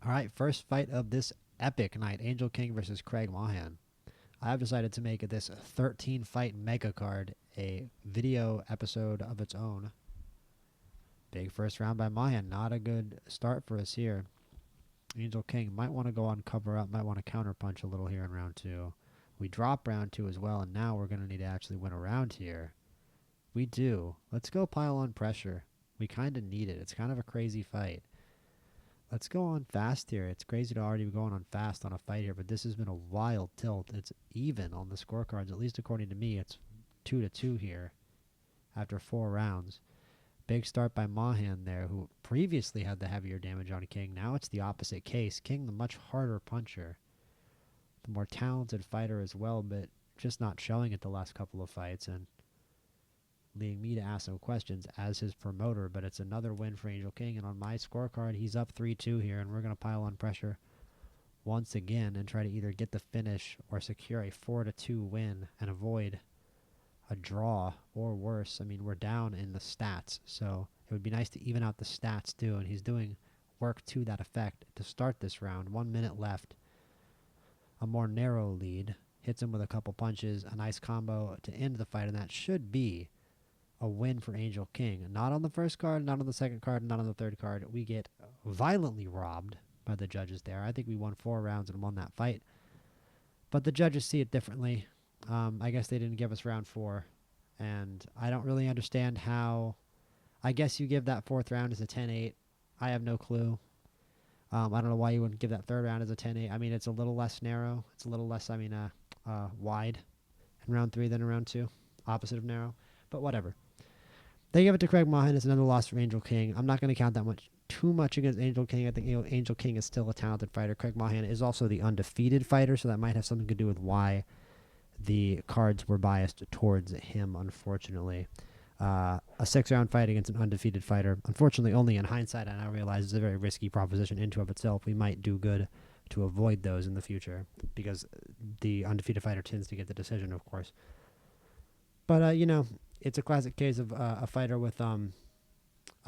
All right, first fight of this epic night, Angel King versus Craig Mahan. I've decided to make this 13 fight mega card a video episode of its own. Big first round by Mahan. Not a good start for us here. Angel King might want to go on cover up, might want to counterpunch a little here in round two. We drop round two as well, and now we're going to need to actually win a round here. We do. Let's go pile on pressure. We kind of need it. It's kind of a crazy fight. Let's go on fast here. It's crazy to already be going on fast on a fight here, but this has been a wild tilt. It's even on the scorecards, at least according to me. It's 2-2 here after 4 rounds. Big start by Mahan there, who previously had the heavier damage on King. Now it's the opposite case. King, the much harder puncher. The more talented fighter as well, but just not showing it the last couple of fights and leading me to ask some questions as his promoter. But it's another win for Angel King, and on my scorecard, he's up 3-2 here, and we're going to pile on pressure once again and try to either get the finish or secure a 4-2 win and avoid a draw or worse. I mean, we're down in the stats, so it would be nice to even out the stats too, and he's doing work to that effect to start this round. 1 minute left. A more narrow lead. Hits him with a couple punches, a nice combo to end the fight, and that should be a win for Angel King. Not on the first card, not on the second card, not on the third card. We get violently robbed by the judges there. I think we won 4 rounds and won that fight, but the judges see it differently. I guess they didn't give us round 4, and I don't really understand how. I guess you give that 4th round as a 10-8. I have no clue. I don't know why you wouldn't give that 3rd round as a 10-8. I mean, it's a little less narrow. It's a little less, wide in round 3 than in round 2. Opposite of narrow, but whatever. They give it to Craig Mahan. It's another loss for Angel King. I'm not going to count that too much against Angel King. I think Angel King is still a talented fighter. Craig Mahan is also the undefeated fighter, so that might have something to do with why the cards were biased towards him, unfortunately. A 6-round fight against an undefeated fighter. Unfortunately, only in hindsight, I now realize it's a very risky proposition into of itself. We might do good to avoid those in the future because the undefeated fighter tends to get the decision, of course. But, it's a classic case of a fighter with a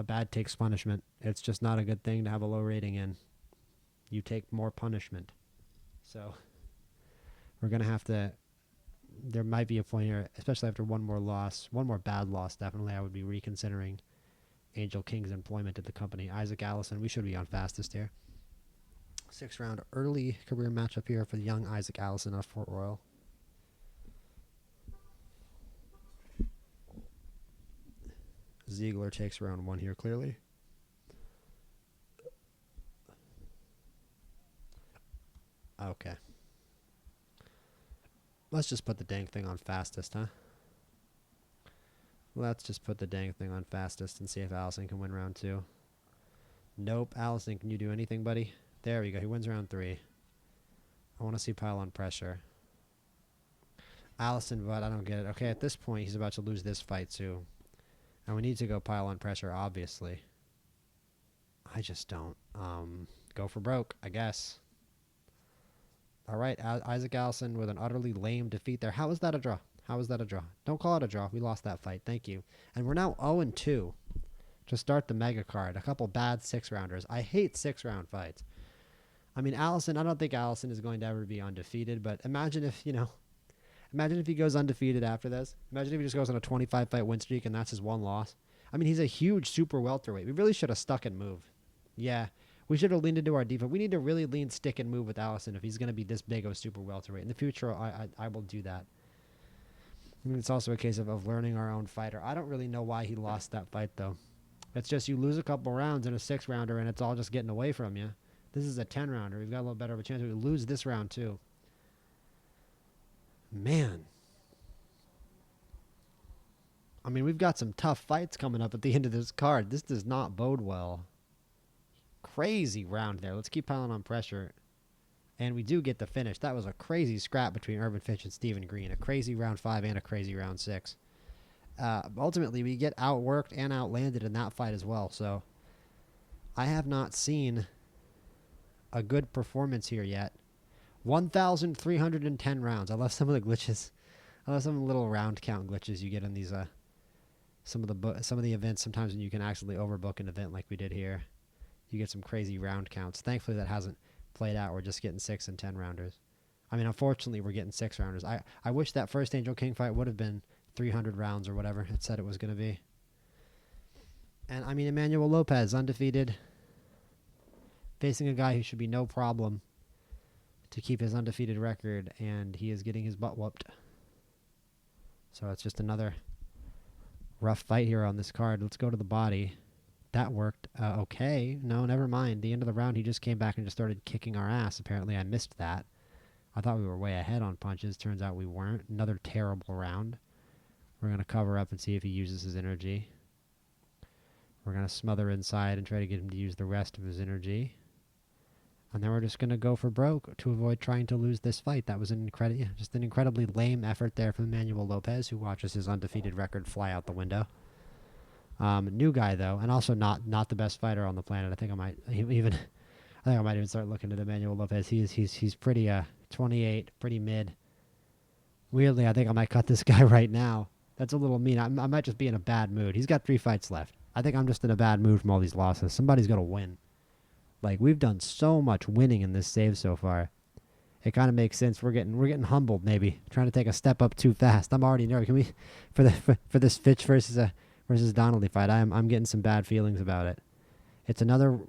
bad takes punishment. It's just not a good thing to have a low rating in. You take more punishment. So we're going to have to. There might be a point here, especially after one more bad loss, definitely I would be reconsidering Angel King's employment at the company. Isaac Allison, we should be on fastest here. 6-round early career matchup here for the young Isaac Allison of Fort Royal. Ziegler takes round 1 here clearly. Okay. Let's just put the dang thing on fastest, huh? Let's just put the dang thing on fastest and see if Allison can win round 2. Nope. Allison, can you do anything, buddy? There we go. He wins round 3. I want to see pile on pressure. Allison, but I don't get it. Okay, at this point, he's about to lose this fight, too. And we need to go pile on pressure, obviously. I just don't. Go for broke, I guess. All right, Isaac Allison with an utterly lame defeat there. How is that a draw? How is that a draw? Don't call it a draw. We lost that fight. Thank you. And we're now 0-2 to start the mega card. A couple bad 6-rounders. I hate 6-round fights. I mean, Allison, I don't think Allison is going to ever be undefeated, but imagine if, imagine if he goes undefeated after this. Imagine if he just goes on a 25-fight win streak and that's his one loss. I mean, he's a huge super welterweight. We really should have stuck and moved. Yeah. We should have leaned into our defense. We need to really lean, stick, and move with Allison if he's going to be this big of a super welterweight. In the future, I will do that. I mean, it's also a case of learning our own fighter. I don't really know why he lost that fight, though. It's just you lose a couple rounds in a 6-rounder, and it's all just getting away from you. This is a 10-rounder. We've got a little better of a chance. We lose this round, too. Man. I mean, we've got some tough fights coming up at the end of this card. This does not bode well. Crazy round there. Let's keep piling on pressure. And we do get the finish. That was a crazy scrap between Irvin Fitch and Stephen Green. A crazy round 5 and a crazy round 6. Ultimately, we get outworked and outlanded in that fight as well. So I have not seen a good performance here yet. 1,310 rounds. I love some of the glitches. I love some of the little round count glitches you get in these some of the events. Sometimes when you can actually overbook an event like we did here. you get some crazy round counts. Thankfully, that hasn't played out. We're just getting 6 and 10 rounders. I mean, unfortunately, we're getting 6 rounders. I wish that first Angel King fight would have been 300 rounds or whatever it said it was going to be. And, I mean, Emmanuel Lopez, undefeated, facing a guy who should be no problem to keep his undefeated record, and he is getting his butt whooped. So it's just another rough fight here on this card. Let's go to the body. That worked okay. No, never mind. The end of the round, he just came back and just started kicking our ass. Apparently, I missed that. I thought we were way ahead on punches. Turns out we weren't. Another terrible round. We're going to cover up and see if he uses his energy. We're going to smother inside and try to get him to use the rest of his energy. And then we're just going to go for broke to avoid trying to lose this fight. That was an incredibly lame effort there from Emmanuel Lopez, who watches his undefeated record fly out the window. New guy, though, and also not the best fighter on the planet. I think I might even start looking at Emmanuel Lopez. He's pretty 28, pretty mid. Weirdly, I think I might cut this guy right now. That's a little mean. I might just be in a bad mood. He's got 3 fights left. I think I'm just in a bad mood from all these losses. Somebody's got to win. Like, we've done so much winning in this save so far. It kind of makes sense. We're getting humbled, maybe trying to take a step up too fast. I'm already nervous. Can we for this Fitch versus Donnelly fight? I'm getting some bad feelings about it. It's another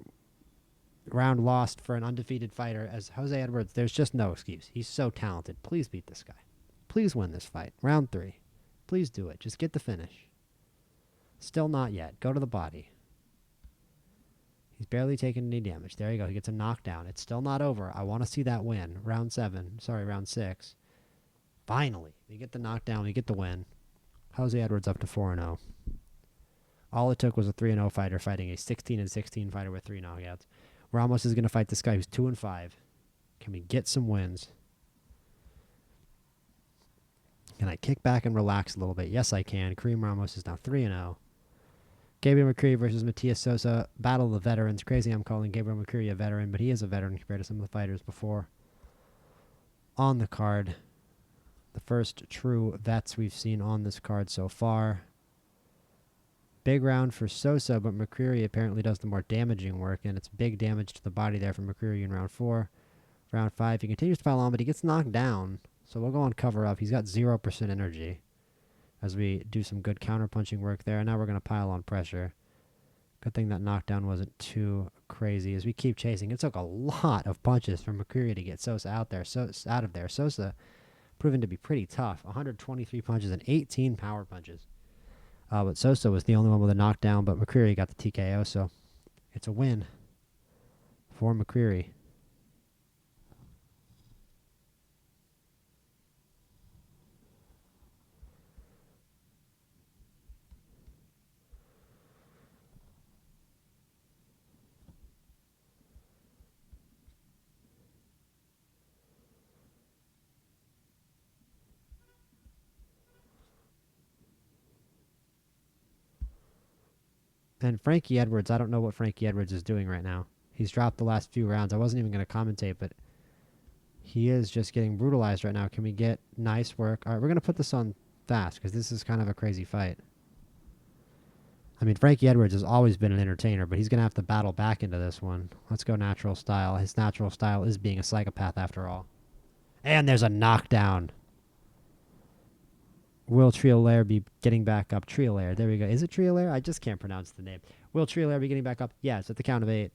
round lost for an undefeated fighter. As Jose Edwards, there's just no excuse. He's so talented. Please beat this guy. Please win this fight. Round 3. Please do it. Just get the finish. Still not yet. Go to the body. He's barely taken any damage. There you go. He gets a knockdown. It's still not over. I want to see that win. Round 6. Finally. We get the knockdown. We get the win. Jose Edwards up to 4-0. All it took was a 3-0 fighter fighting a 16-16 fighter with 3 knockouts. Ramos is going to fight this guy who's 2-5. Can we get some wins? Can I kick back and relax a little bit? Yes, I can. Kareem Ramos is now 3-0. Gabriel McCreary versus Matias Sosa. Battle of the veterans. Crazy I'm calling Gabriel McCreary a veteran, but he is a veteran compared to some of the fighters before on the card. The first true vets we've seen on this card so far. Big round for Sosa, but McCreary apparently does the more damaging work, and it's big damage to the body there from McCreary in round 4. Round 5, he continues to pile on, but he gets knocked down. So we'll go on cover up. He's got 0% energy as we do some good counter-punching work there. And now we're going to pile on pressure. Good thing that knockdown wasn't too crazy. As we keep chasing, it took a lot of punches from McCreary to get Sosa out of there. Sosa proven to be pretty tough. 123 punches and 18 power punches. But Sosa was the only one with a knockdown, but McCreary got the TKO, so it's a win for McCreary. And Frankie Edwards, I don't know what Frankie Edwards is doing right now. He's dropped the last few rounds. I wasn't even going to commentate, but he is just getting brutalized right now. Can we get nice work? All right, we're going to put this on fast because this is kind of a crazy fight. I mean, Frankie Edwards has always been an entertainer, but he's going to have to battle back into this one. Let's go natural style. His natural style is being a psychopath after all. And there's a knockdown. Will Triolaire be getting back up? Triolaire, there we go. Is it Triolaire? I just can't pronounce the name. Will Triolaire be getting back up? Yeah, it's at the count of 8.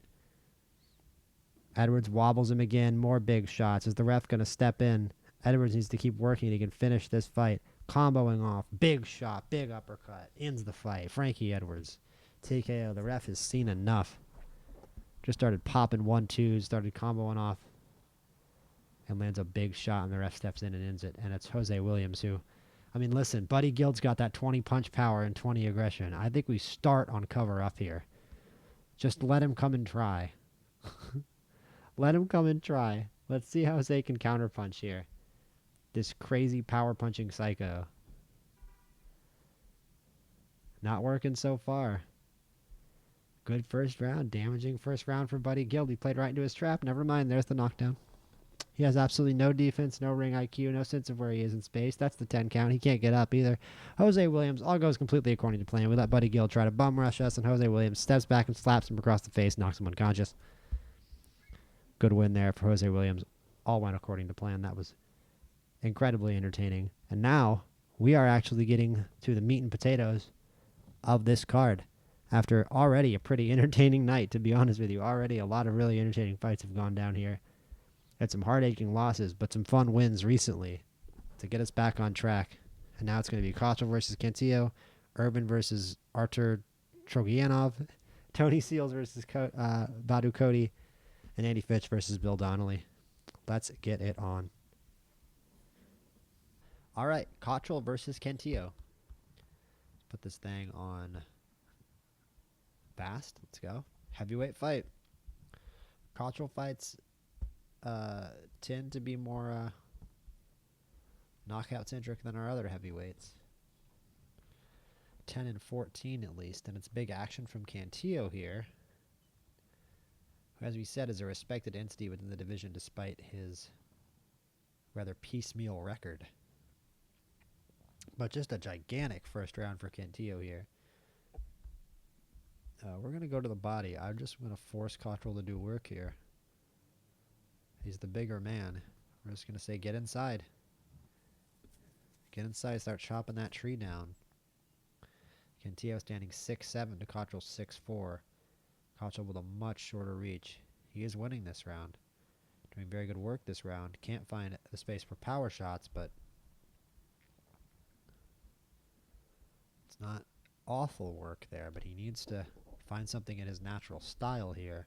Edwards wobbles him again. More big shots. Is the ref going to step in? Edwards needs to keep working. He can finish this fight. Comboing off. Big shot. Big uppercut. Ends the fight. Frankie Edwards. TKO. The ref has seen enough. Just started popping 1-2s. Started comboing off. And lands a big shot, and the ref steps in and ends it. And it's Jose Williams who... I mean, listen, Buddy Guild's got that 20 punch power and 20 aggression. I think we start on cover up here. Just let him come and try. Let him come and try. Let's see how Jose can counterpunch here. This crazy power punching psycho. Not working so far. Good first round. Damaging first round for Buddy Guild. He played right into his trap. Never mind. There's the knockdown. He has absolutely no defense, no ring IQ, no sense of where he is in space. That's the 10 count. He can't get up either. Jose Williams, all goes completely according to plan. We let Buddy Gill try to bum rush us, and Jose Williams steps back and slaps him across the face, knocks him unconscious. Good win there for Jose Williams. All went according to plan. That was incredibly entertaining. And now we are actually getting to the meat and potatoes of this card. After already a pretty entertaining night, to be honest with you. Already a lot of really entertaining fights have gone down here. Had some heart-aching losses, but some fun wins recently to get us back on track. And now it's going to be Cottrell versus Cantillo, Urban versus Artur Trogianov, Tony Seals versus Badu Cody, and Andy Fitch versus Bill Donnelly. Let's get it on. All right, Cottrell versus Cantillo. Put this thing on fast. Let's go. Heavyweight fight. Cottrell fights tend to be more knockout centric than our other heavyweights. 10-14 at least, and it's big action from Cantillo here, who, as we said, is a respected entity within the division despite his rather piecemeal record. But just a gigantic first round for Cantillo here. We're going to go to the body. I'm just going to force Cottrell to do work here. He's the bigger man. We're just going to say, get inside. Get inside, start chopping that tree down. Cantillo standing 6'7" to Cottrell 6'4". Cottrell with a much shorter reach. He is winning this round. Doing very good work this round. Can't find the space for power shots, but it's not awful work there, but he needs to find something in his natural style here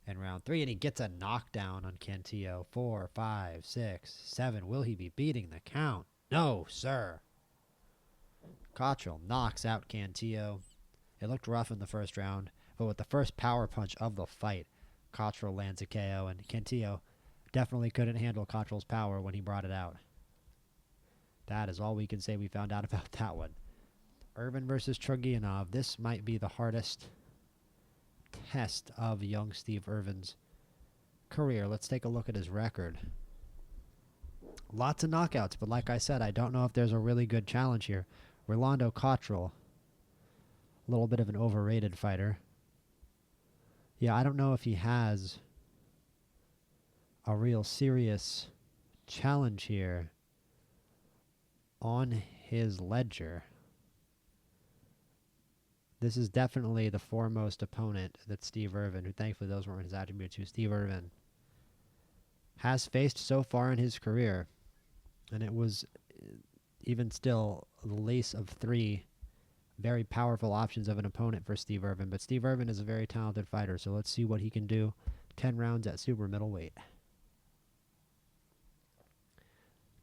in round 3, and he gets a knockdown on Cantillo. 4, 5, 6, 7. Will he be beating the count? No, sir. Cottrell knocks out Cantillo. It looked rough in the first round, but with the first power punch of the fight, Cottrell lands a KO, and Cantillo definitely couldn't handle Cottrell's power when he brought it out. That is all we can say we found out about that one. Irvin versus Trogianov. This might be the hardest test of young Steve Irvin's career. Let's take a look at his record. Lots of knockouts, but like I said, I don't know if there's a really good challenge here. Rolando Cottrell, a little bit of an overrated fighter. Yeah, I don't know if he has a real serious challenge here on his ledger. This is definitely the foremost opponent that Steve Irvin, who thankfully those weren't his attributes, who Steve Irvin has faced so far in his career. And it was even still the lace of 3 very powerful options of an opponent for Steve Irvin. But Steve Irvin is a very talented fighter, so let's see what he can do. 10 rounds at super middleweight.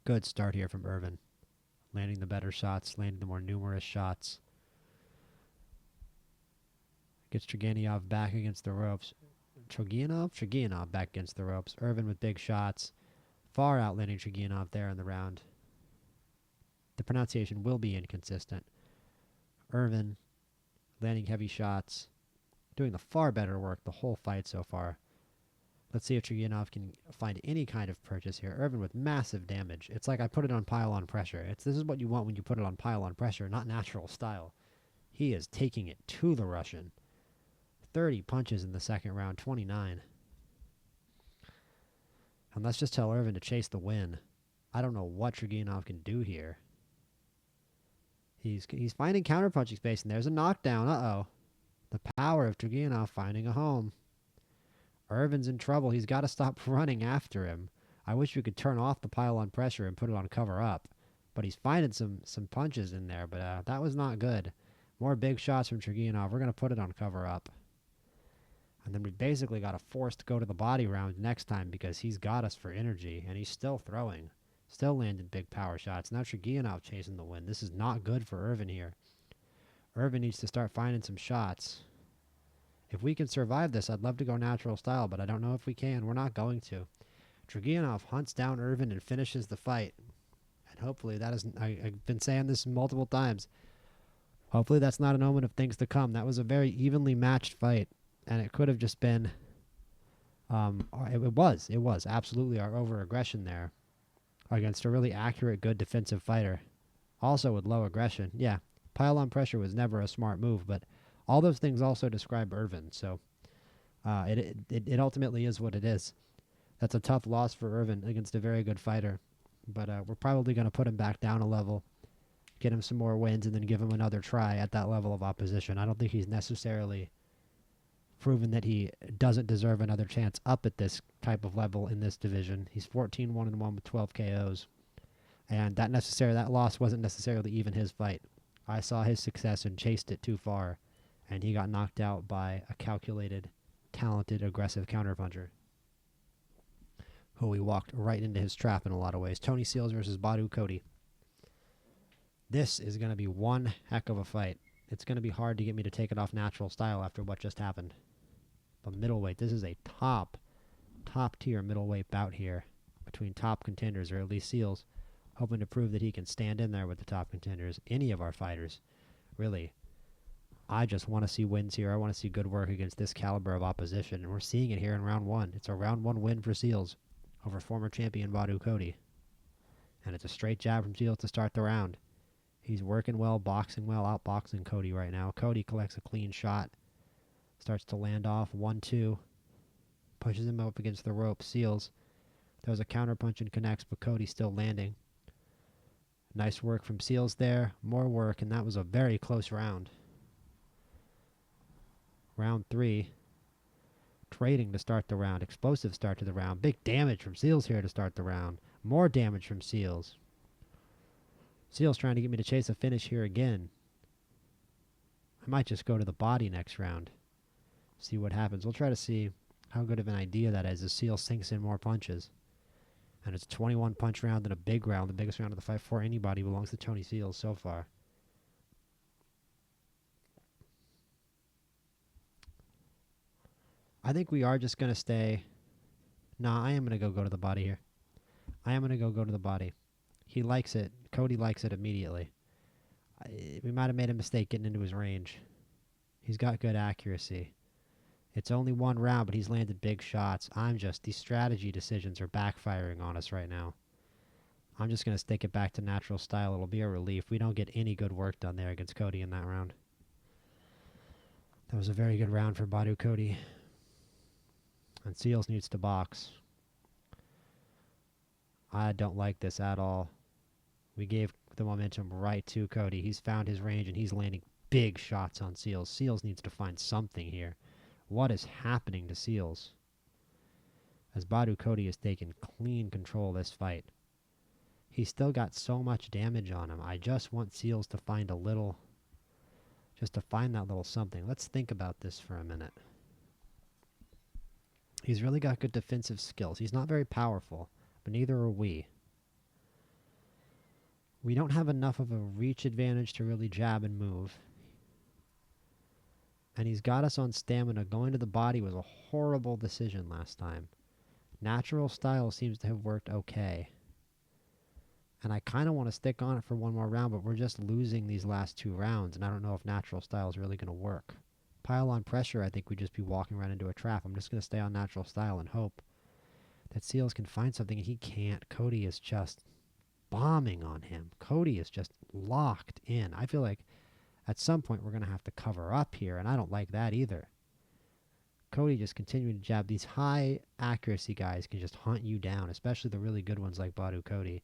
Good start here from Irvin. Landing the better shots, landing the more numerous shots. Gets Trogianov back against the ropes. Trogianov back against the ropes. Irvin with big shots. Far outlanding Trogianov there in the round. The pronunciation will be inconsistent. Irvin landing heavy shots. Doing the far better work the whole fight so far. Let's see if Trogianov can find any kind of purchase here. Irvin with massive damage. It's like I put it on pile-on pressure. This is what you want when you put it on pile-on pressure, not natural style. He is taking it to the Russian. 30 punches in the second round, 29. And let's just tell Irvin to chase the win. I don't know what Trogianov can do here. He's finding counterpunching space, and there's a knockdown. Uh-oh. The power of Trogianov finding a home. Irvin's in trouble. He's got to stop running after him. I wish we could turn off the pile-on pressure and put it on cover-up. But he's finding some punches in there, but that was not good. More big shots from Trogianov. We're going to put it on cover-up. And then we basically got a forced go to the body round next time because he's got us for energy, and he's still throwing. Still landing big power shots. Now Trogianov chasing the win. This is not good for Irvin here. Irvin needs to start finding some shots. If we can survive this, I'd love to go natural style, but I don't know if we can. We're not going to. Trogianov hunts down Irvin and finishes the fight. And hopefully that isn't... I've been saying this multiple times. Hopefully that's not an omen of things to come. That was a very evenly matched fight. And it could have just been It was absolutely our over-aggression there against a really accurate, good defensive fighter. Also with low aggression. Yeah, pile-on pressure was never a smart move, but all those things also describe Irvin, so it ultimately is what it is. That's a tough loss for Irvin against a very good fighter, but we're probably going to put him back down a level, get him some more wins, and then give him another try at that level of opposition. I don't think he's necessarily proven that he doesn't deserve another chance up at this type of level in this division. He's 14-1-1 with 12 KOs, and that loss wasn't necessarily even his fight. I saw his success and chased it too far, and he got knocked out by a calculated, talented, aggressive counterpuncher who he walked right into his trap in a lot of ways. Tony Seals versus Badu Cody. This is going to be one heck of a fight. It's going to be hard to get me to take it off natural style after what just happened. But middleweight, this is a top tier middleweight bout here between top contenders, or at least Seals, hoping to prove that he can stand in there with the top contenders. Any of our fighters, really. I just want to see wins here. I want to see good work against this caliber of opposition, and we're seeing it here in round one. It's a round one win for Seals over former champion Badu Cody. And it's a straight jab from Seals to start the round. He's working well, boxing well, outboxing Cody right now. Cody collects a clean shot. Starts to land off 1-2. Pushes him up against the rope. Seals throws a counterpunch and connects, but Cody's still landing. Nice work from Seals there. More work, and that was a very close round. Round 3. Trading to start the round. Explosive start to the round. Big damage from Seals here to start the round. More damage from Seals. Seals trying to get me to chase a finish here again. I might just go to the body next round. See what happens. We'll try to see how good of an idea that is as Seals sinks in more punches. And it's a 21 punch round and a big round. The biggest round of the fight for anybody belongs to Tony Seals so far. I think we are just going to stay. Nah, I am going to go to the body here. I am going to go to the body. He likes it. Cody likes it immediately. We might have made a mistake getting into his range. He's got good accuracy. It's only one round, but he's landed big shots. These strategy decisions are backfiring on us right now. I'm just going to stick it back to natural style. It'll be a relief. We don't get any good work done there against Cody in that round. That was a very good round for Badu Cody. And Seals needs to box. I don't like this at all. We gave the momentum right to Cody. He's found his range, and he's landing big shots on Seals. Seals needs to find something here. What is happening to Seals? As Badu Cody has taken clean control of this fight. He's still got so much damage on him. I just want Seals to find a little, just to find that little something. Let's think about this for a minute. He's really got good defensive skills. He's not very powerful, but neither are we. We don't have enough of a reach advantage to really jab and move. And he's got us on stamina. Going to the body was a horrible decision last time. Natural style seems to have worked okay. And I kind of want to stick on it for one more round, but we're just losing these last two rounds, and I don't know if natural style is really going to work. Pile on pressure, I think we'd just be walking right into a trap. I'm just going to stay on natural style and hope that Seals can find something, and he can't. Cody is just bombing on him. Cody is just locked in. I feel like at some point we're going to have to cover up here, and I don't like that either. Cody just continuing to jab. These high accuracy guys can just hunt you down, especially the really good ones like Badu Cody.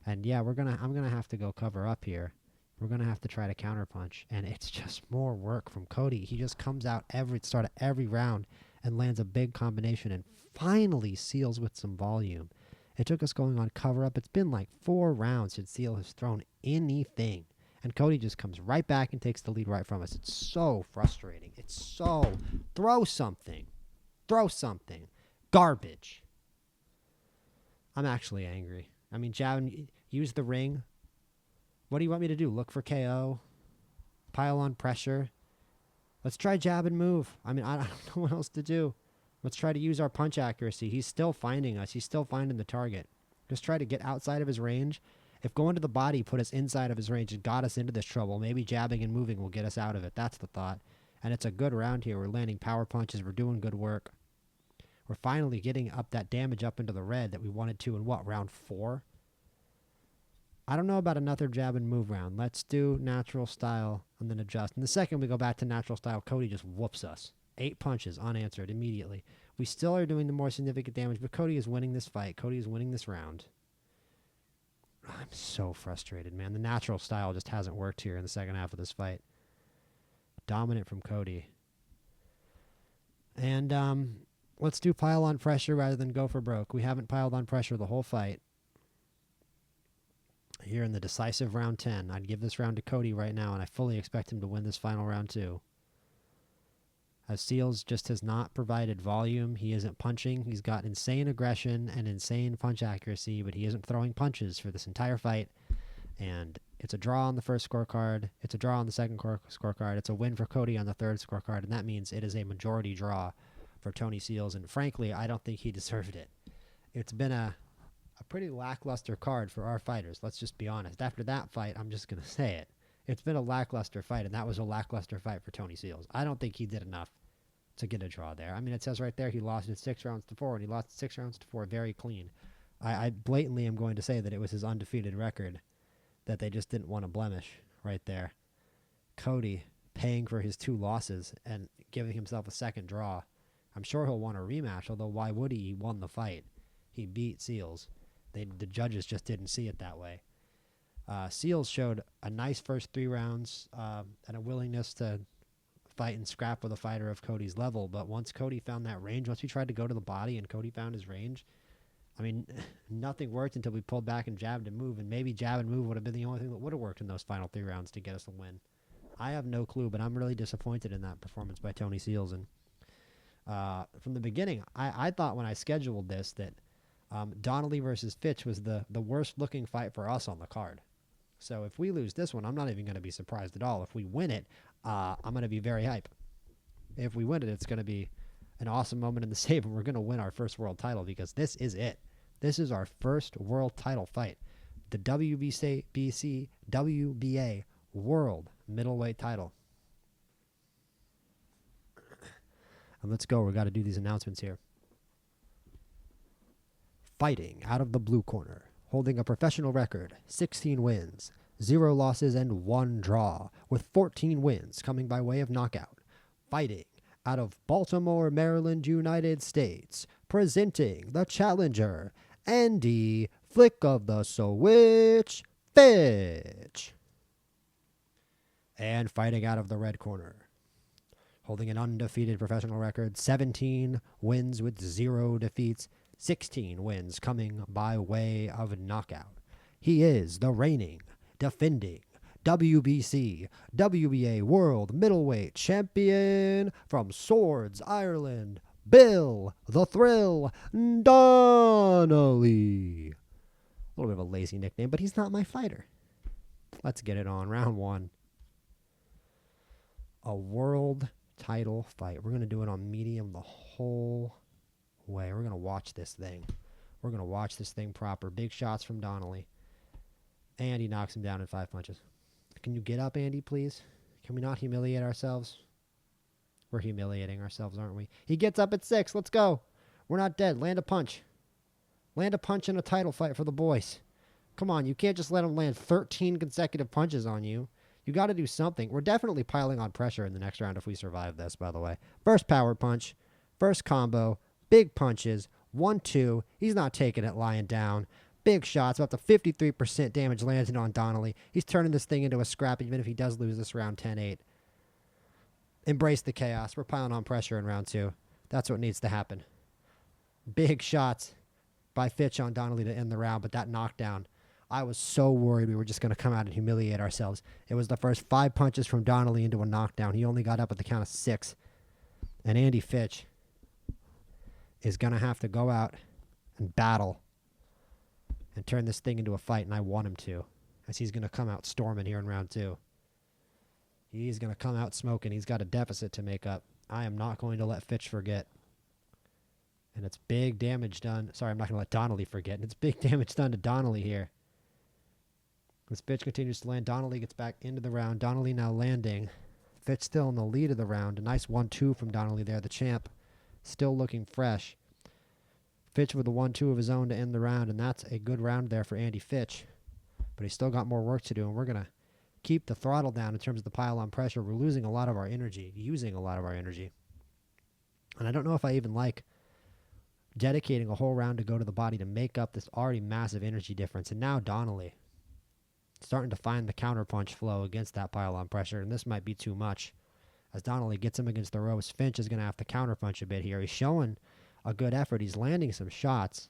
And yeah, I'm gonna have to go cover up here. We're gonna have to try to counterpunch, and it's just more work from Cody. He just comes out start of every round and lands a big combination, and finally Seals with some volume. It took us going on cover up. It's been like 4 rounds since Seal has thrown anything, and Cody just comes right back and takes the lead right from us. It's so frustrating. It's so throw something, garbage. I'm actually angry. I mean, jab, use the ring. What do you want me to do? Look for KO? Pile on pressure? Let's try jab and move. I mean, I don't know what else to do. Let's try to use our punch accuracy. He's still finding us. He's still finding the target. Just try to get outside of his range. If going to the body put us inside of his range and got us into this trouble, maybe jabbing and moving will get us out of it. That's the thought. And it's a good round here. We're landing power punches. We're doing good work. We're finally getting up that damage up into the red that we wanted to in what, round 4? I don't know about another jab and move round. Let's do natural style and then adjust. And the second we go back to natural style, Cody just whoops us. 8 punches unanswered immediately. We still are doing the more significant damage, but Cody is winning this fight. Cody is winning this round. I'm so frustrated, man. The natural style just hasn't worked here in the second half of this fight. Dominant from Cody. And let's do pile on pressure rather than go for broke. We haven't piled on pressure the whole fight. Here in the decisive round 10, I'd give this round to Cody right now, and I fully expect him to win this final round too. As Seals just has not provided volume. He isn't punching. He's got insane aggression and insane punch accuracy, but he isn't throwing punches for this entire fight. And it's a draw on the first scorecard. It's a draw on the second scorecard. It's a win for Cody on the third scorecard, and that means it is a majority draw for Tony Seals. And frankly, I don't think he deserved it. It's been a pretty lackluster card for our fighters. Let's just be honest. After that fight, I'm just going to say it. It's been a lackluster fight, and that was a lackluster fight for Tony Seals. I don't think he did enough to get a draw there. I mean, it says right there he lost it 6 rounds to 4, and he lost it 6 rounds to 4 very clean. I blatantly am going to say that it was his undefeated record that they just didn't want to blemish right there. Cody paying for his 2 losses and giving himself a second draw. I'm sure he'll want a rematch, although why would he? He won the fight. He beat Seals. The judges just didn't see it that way. Seals showed a nice first 3 rounds and a willingness to fight and scrap with a fighter of Cody's level, but once Cody found that range, once he tried to go to the body and Cody found his range, I mean, nothing worked until we pulled back and jabbed and moved, and maybe jab and move would have been the only thing that would have worked in those final 3 rounds to get us a win. I have no clue, but I'm really disappointed in that performance by Tony Seals. And from the beginning, I thought when I scheduled this that Donnelly versus Fitch was the worst looking fight for us on the card. So if we lose this one, I'm not even going to be surprised at all. If we win it, I'm going to be very hype. If we win it, it's going to be an awesome moment in the save, and we're going to win our first world title because this is it. This is our first world title fight. The WBA World Middleweight title. And let's go. We got to do these announcements here. Fighting out of the blue corner, holding a professional record, 16 wins, 0 losses, and 1 draw, with 14 wins coming by way of knockout. Fighting out of Baltimore, Maryland, United States, presenting the challenger, Andy Flick of the Switch, Fitch. And fighting out of the red corner, holding an undefeated professional record, 17 wins with 0 defeats, 16 wins coming by way of knockout. He is the reigning, defending WBC, WBA World Middleweight Champion from Swords, Ireland, Bill the Thrill Donnelly. A little bit of a lazy nickname, but he's not my fighter. Let's get it on. Round 1. A world title fight. We're going to do it on medium the whole way. We're going to watch this thing. We're going to watch this thing proper. Big shots from Donnelly. And he knocks him down in 5 punches. Can you get up, Andy, please? Can we not humiliate ourselves? We're humiliating ourselves, aren't we? He gets up at 6. Let's go. We're not dead. Land a punch. Land a punch in a title fight for the boys. Come on, you can't just let him land 13 consecutive punches on you. You got to do something. We're definitely piling on pressure in the next round if we survive this, by the way. First power punch. First combo. Big punches. 1-2. He's not taking it lying down. Big shots. About the 53% damage landed on Donnelly. He's turning this thing into a scrap even if he does lose this round 10-8. Embrace the chaos. We're piling on pressure in round 2. That's what needs to happen. Big shots by Fitch on Donnelly to end the round, but that knockdown, I was so worried we were just going to come out and humiliate ourselves. It was the first 5 punches from Donnelly into a knockdown. He only got up at the count of 6. And Andy Fitch is going to have to go out and battle and turn this thing into a fight, and I want him to, as he's going to come out storming here in round 2. He's going to come out smoking. He's got a deficit to make up. I am not going to let Fitch forget. And it's big damage done. Sorry, I'm not going to let Donnelly forget. And it's big damage done to Donnelly here. As Fitch continues to land, Donnelly gets back into the round. Donnelly now landing. Fitch still in the lead of the round. A nice 1-2 from Donnelly there. The champ still looking fresh. Fitch with a 1-2 of his own to end the round, and that's a good round there for Andy Fitch. But he's still got more work to do, and we're going to keep the throttle down in terms of the pile-on pressure. We're losing a lot of our energy, using a lot of our energy. And I don't know if I even like dedicating a whole round to go to the body to make up this already massive energy difference. And now Donnelly starting to find the counterpunch flow against that pile-on pressure, and this might be too much. As Donnelly gets him against the ropes, Finch is going to have to counterpunch a bit here. He's showing a good effort. He's landing some shots.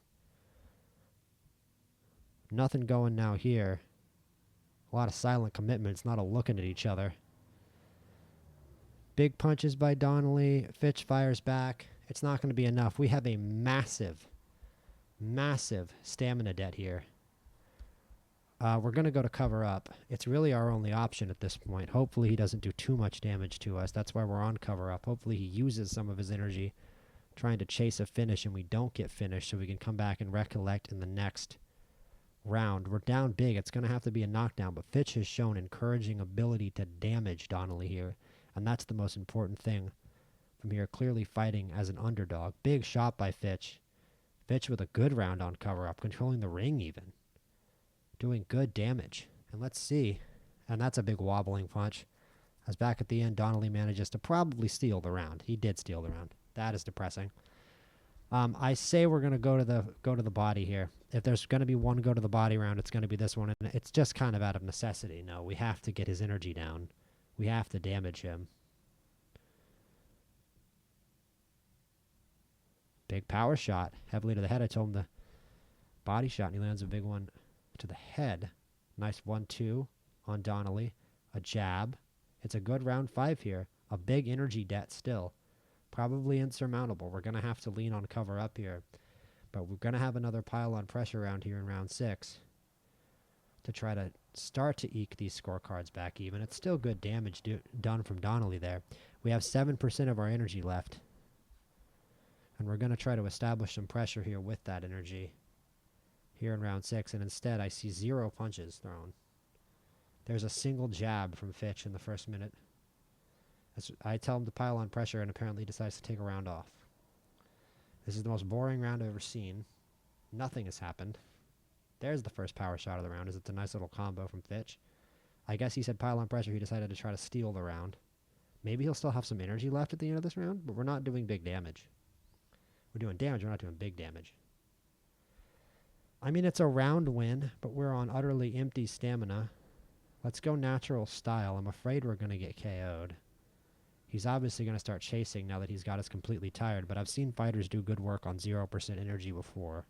Nothing going now here. A lot of silent commitments, not a looking at each other. Big punches by Donnelly. Fitch fires back. It's not going to be enough. We have a massive, massive stamina debt here. We're going to go to cover up. It's really our only option at this point. Hopefully he doesn't do too much damage to us. That's why we're on cover up. Hopefully he uses some of his energy trying to chase a finish and we don't get finished so we can come back and recollect in the next round. We're down big. It's going to have to be a knockdown, but Fitch has shown encouraging ability to damage Donnelly here, and that's the most important thing from here. Clearly fighting as an underdog. Big shot by Fitch. Fitch with a good round on cover up, controlling the ring even. Doing good damage. And let's see. And that's a big wobbling punch. As back at the end, Donnelly manages to probably steal the round. He did steal the round. That is depressing. I say we're going to go to the body here. If there's going to be one go to the body round, it's going to be this one. And it's just kind of out of necessity. No, we have to get his energy down. We have to damage him. Big power shot. Heavily to the head. I told him the body shot, and he lands a big one to the head. Nice 1-2 on Donnelly. A jab. It's a good round 5 here. A big energy debt still. Probably insurmountable. We're going to have to lean on cover up here. But we're going to have another pile on pressure round here in round 6 to try to start to eke these scorecards back even. It's still good damage done from Donnelly there. We have 7% of our energy left. And we're going to try to establish some pressure here with that energy here in round 6, and instead I see 0 punches thrown. There's a single jab from Fitch in the first minute. I tell him to pile on pressure, and apparently he decides to take a round off. This is the most boring round I've ever seen. Nothing has happened. There's the first power shot of the round. It's a nice little combo from Fitch. I guess he said pile on pressure. He decided to try to steal the round. Maybe he'll still have some energy left at the end of this round, but we're not doing big damage. We're doing damage. We're not doing big damage. I mean, it's a round win, but we're on utterly empty stamina. Let's go natural style. I'm afraid we're going to get KO'd. He's obviously going to start chasing now that he's got us completely tired, but I've seen fighters do good work on 0% energy before.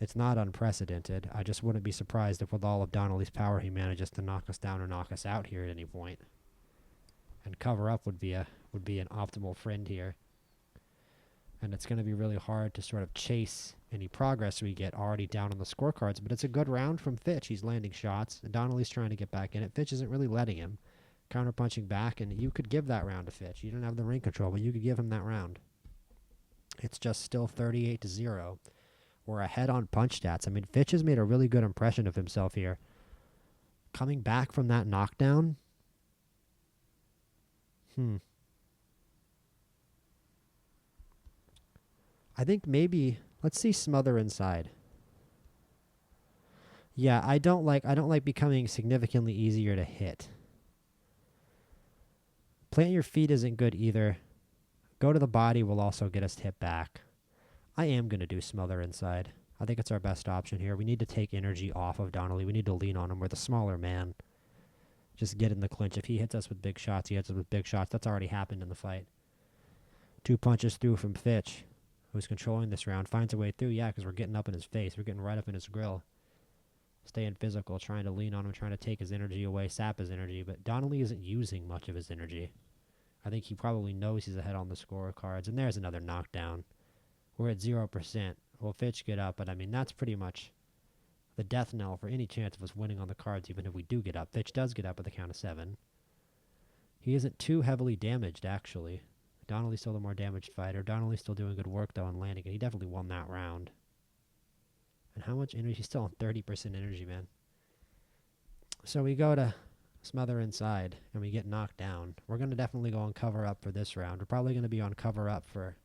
It's not unprecedented. I just wouldn't be surprised if with all of Donnelly's power he manages to knock us down or knock us out here at any point. And cover up would be an optimal friend here. And it's going to be really hard to sort of chase any progress we get already down on the scorecards. But it's a good round from Fitch. He's landing shots. And Donnelly's trying to get back in it. Fitch isn't really letting him. Counterpunching back. And you could give that round to Fitch. You don't have the ring control, but you could give him that round. It's just still 38-0. We're ahead on punch stats. I mean, Fitch has made a really good impression of himself here. Coming back from that knockdown. I think maybe let's see smother inside. Yeah, I don't like becoming significantly easier to hit. Plant your feet isn't good either. Go to the body will also get us hit back. I am going to do smother inside. I think it's our best option here. We need to take energy off of Donnelly. We need to lean on him. We're the smaller man. Just get in the clinch. If he hits us with big shots, he hits us with big shots. That's already happened in the fight. 2 punches through from Fitch, who's controlling this round. Finds a way through, yeah, because we're getting up in his face. We're getting right up in his grill. Staying physical, trying to lean on him, trying to take his energy away, sap his energy. But Donnelly isn't using much of his energy. I think he probably knows he's ahead on the scorecards. And there's another knockdown. We're at 0%. Will Fitch get up? But, I mean, that's pretty much the death knell for any chance of us winning on the cards, even if we do get up. Fitch does get up at the count of 7. He isn't too heavily damaged, actually. Donnelly's still the more damaged fighter. Donnelly's still doing good work, though, on landing, and he definitely won that round. And how much energy? He's still on 30% energy, man. So we go to smother inside, and we get knocked down. We're going to definitely go on cover up for this round. We're probably going to be on cover up for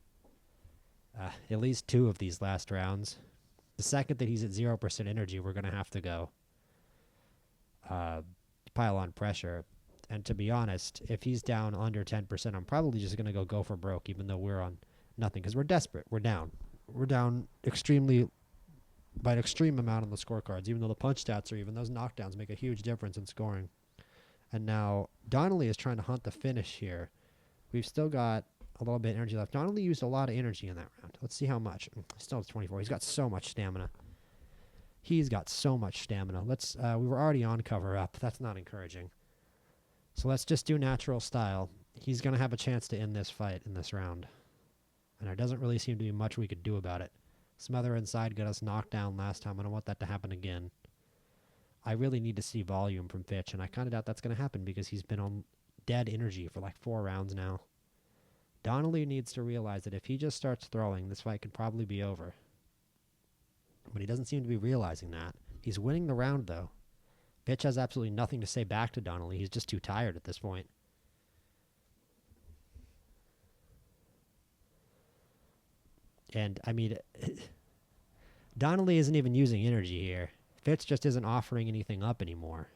at least 2 of these last rounds. The second that he's at 0% energy, we're going to have to go pile on pressure. And to be honest, if he's down under 10%, I'm probably just going to go for broke, even though we're on nothing, because we're desperate. We're down. We're down by an extreme amount on the scorecards, even though the punch stats are even. Those knockdowns make a huge difference in scoring. And now Donnelly is trying to hunt the finish here. We've still got a little bit of energy left. Donnelly used a lot of energy in that round. Let's see how much. Still has 24. He's got so much stamina. He's got so much stamina. Let's. We were already on cover up. That's not encouraging. So let's just do natural style. He's going to have a chance to end this fight in this round. And there doesn't really seem to be much we could do about it. Smother inside got us knocked down last time. I don't want that to happen again. I really need to see volume from Fitch, and I kind of doubt that's going to happen because he's been on dead energy for like 4 rounds now. Donnelly needs to realize that if he just starts throwing, this fight could probably be over. But he doesn't seem to be realizing that. He's winning the round, though. Fitch has absolutely nothing to say back to Donnelly. He's just too tired at this point. And, I mean, Donnelly isn't even using energy here. Fitch just isn't offering anything up anymore.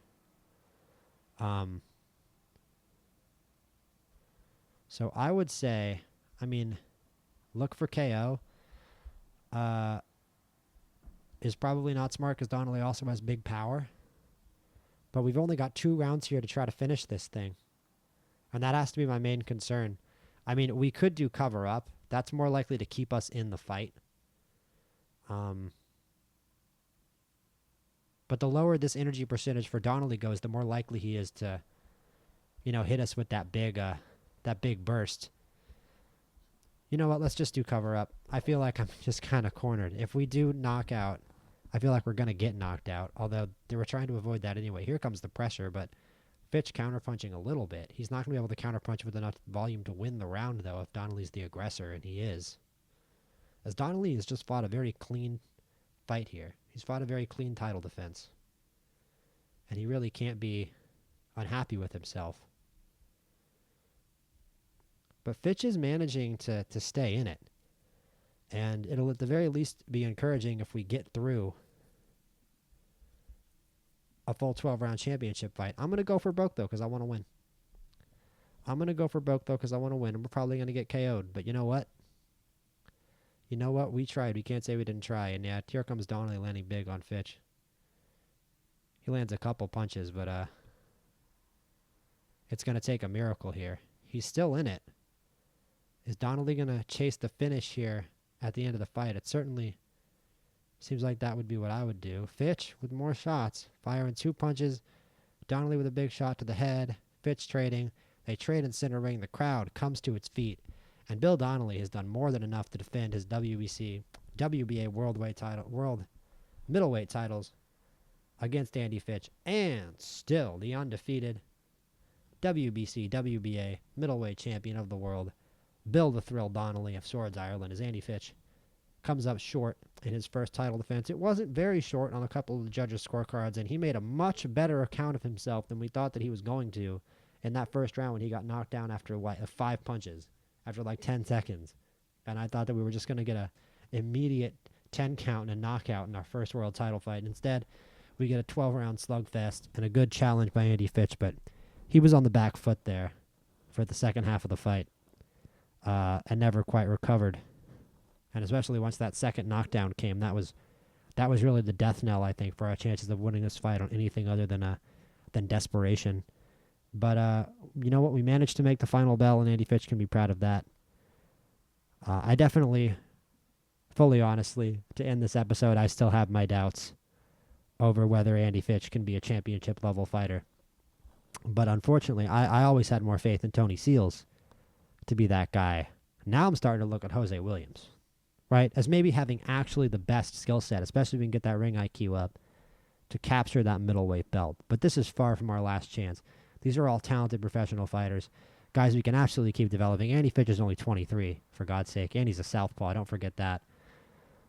So I would say, I mean, look for KO. Is probably not smart because Donnelly also has big power. But we've only got 2 rounds here to try to finish this thing. And that has to be my main concern. I mean, we could do cover up. That's more likely to keep us in the fight. But the lower this energy percentage for Donnelly goes, the more likely he is to, hit us with that big burst. You know what? Let's just do cover up. I feel like I'm just kind of cornered. If we do knockout, I feel like we're going to get knocked out, although they were trying to avoid that anyway. Here comes the pressure, but Fitch counterpunching a little bit. He's not going to be able to counterpunch with enough volume to win the round, though, if Donnelly's the aggressor, and he is. As Donnelly has just fought a very clean fight here. He's fought a very clean title defense. And he really can't be unhappy with himself. But Fitch is managing to stay in it. And it'll at the very least be encouraging if we get through a full 12-round championship fight. I'm going to go for broke, though, because I want to win. And we're probably going to get KO'd. But you know what? We tried. We can't say we didn't try. And yeah, here comes Donnelly landing big on Fitch. He lands a couple punches, but it's going to take a miracle here. He's still in it. Is Donnelly going to chase the finish here at the end of the fight? It certainly seems like that would be what I would do. Fitch with more shots, firing 2 punches. Donnelly with a big shot to the head. Fitch trading. They trade in center ring. The crowd comes to its feet. And Bill Donnelly has done more than enough to defend his WBA world middleweight titles against Andy Fitch. And still the undefeated WBA middleweight champion of the world, Bill the Thrill Donnelly of Swords, Ireland, as Andy Fitch comes up short in his first title defense. It wasn't very short on a couple of the judges' scorecards, and he made a much better account of himself than we thought that he was going to in that first round when he got knocked down after 5 punches, after like 10 seconds. And I thought that we were just going to get a immediate 10 count and a knockout in our first world title fight. Instead, we get a 12-round slugfest and a good challenge by Andy Fitch, but he was on the back foot there for the second half of the fight and never quite recovered. And especially once that second knockdown came, that was really the death knell, I think, for our chances of winning this fight on anything other than desperation. But you know what? We managed to make the final bell, and Andy Fitch can be proud of that. I definitely, fully honestly, to end this episode, I still have my doubts over whether Andy Fitch can be a championship-level fighter. But unfortunately, I always had more faith in Tony Seals to be that guy. Now I'm starting to look at Jose Williams, right, as maybe having actually the best skill set, especially if we can get that ring IQ up, to capture that middleweight belt. But this is far from our last chance. These are all talented professional fighters, guys we can absolutely keep developing. Andy Fitch is only 23, for God's sake. Andy's a southpaw, don't forget that.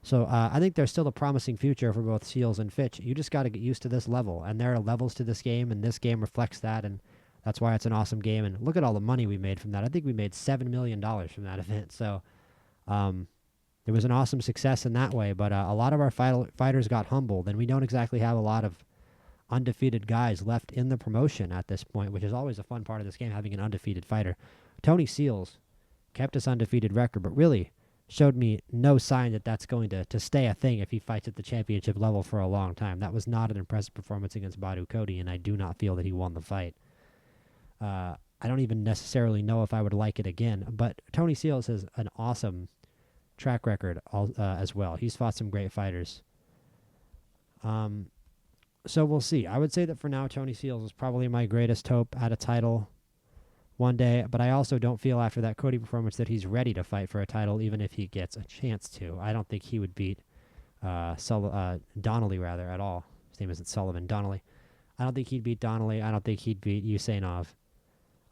So I think there's still a promising future for both Seals and Fitch. You just got to get used to this level, and there are levels to this game, and this game reflects that, and that's why it's an awesome game. And look at all the money we made from that. I think we made $7 million from that event. So There was an awesome success in that way, but a lot of our fighters got humbled, and we don't exactly have a lot of undefeated guys left in the promotion at this point, which is always a fun part of this game, having an undefeated fighter. Tony Seals kept his undefeated record, but really showed me no sign that that's going to stay a thing if he fights at the championship level for a long time. That was not an impressive performance against Badu Cody, and I do not feel that he won the fight. I don't even necessarily know if I would like it again, but Tony Seals has an awesome track record as well. He's fought some great fighters. So we'll see. I would say that for now, Tony Seals is probably my greatest hope at a title one day, but I also don't feel after that Cody performance that he's ready to fight for a title, even if he gets a chance to. I don't think he would beat Donnelly, rather, at all. His name isn't Sullivan, Donnelly. I don't think he'd beat Donnelly. I don't think he'd beat Usainov.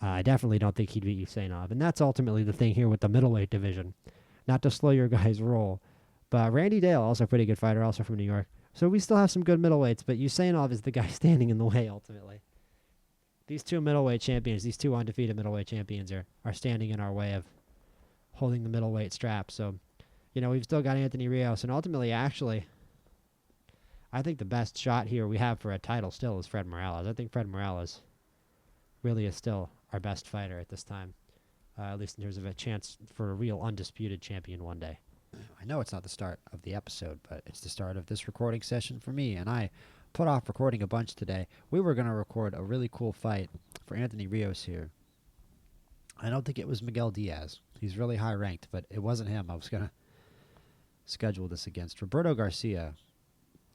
I definitely don't think he'd beat Usainov. And that's ultimately the thing here with the middleweight division. Not to slow your guys' roll, but Randy Dale, also a pretty good fighter, also from New York. So we still have some good middleweights, but Usainov is the guy standing in the way, ultimately. These two middleweight champions, these two undefeated middleweight champions are standing in our way of holding the middleweight strap. So, we've still got Anthony Rios, and ultimately, actually, I think the best shot here we have for a title still is Fred Morales. I think Fred Morales really is still our best fighter at this time, at least in terms of a chance for a real undisputed champion one day. I know it's not the start of the episode, but it's the start of this recording session for me, and I put off recording a bunch today. We were going to record a really cool fight for Anthony Rios here. I don't think it was Miguel Diaz. He's really high ranked, but it wasn't him. I was going to schedule this against Roberto Garcia.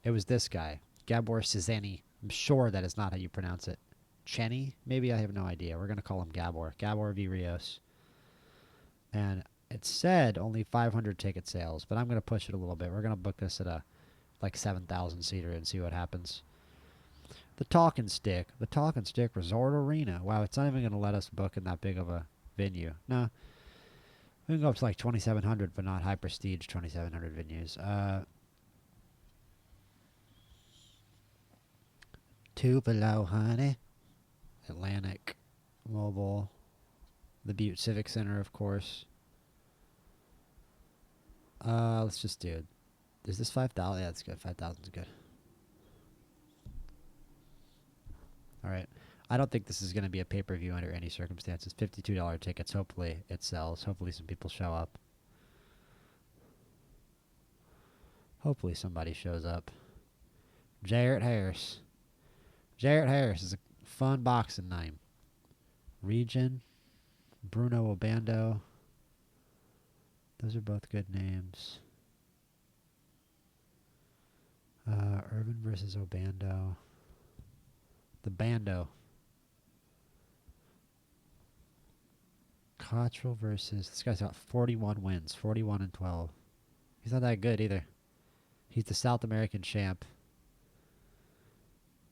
It was this guy, Gabor Cizani. I'm sure that is not how you pronounce it. Chenny? Maybe, I have no idea. We're going to call him Gabor. Gabor v. Rios. And it said only 500 ticket sales, but I'm going to push it a little bit. We're going to book this at a 7,000 seater and see what happens. The Talking Stick Resort Arena. Wow, it's not even going to let us book in that big of a venue. No, we can go up to 2,700, but not high prestige 2,700 venues. Tupelo, honey. Atlantic Mobile. The Butte Civic Center, of course. Let's just do it. Is this 5,000? Yeah, that's good. 5,000 is good. All right. I don't think this is going to be a pay-per-view under any circumstances. $52 tickets. Hopefully it sells. Hopefully some people show up. Hopefully somebody shows up. Jarrett Harris. Jarrett Harris is a fun boxing name. Region. Bruno Obando. Those are both good names. Irvin versus Obando. The Bando. Cottrell versus... This guy's got 41 wins. 41-12. He's not that good either. He's the South American champ.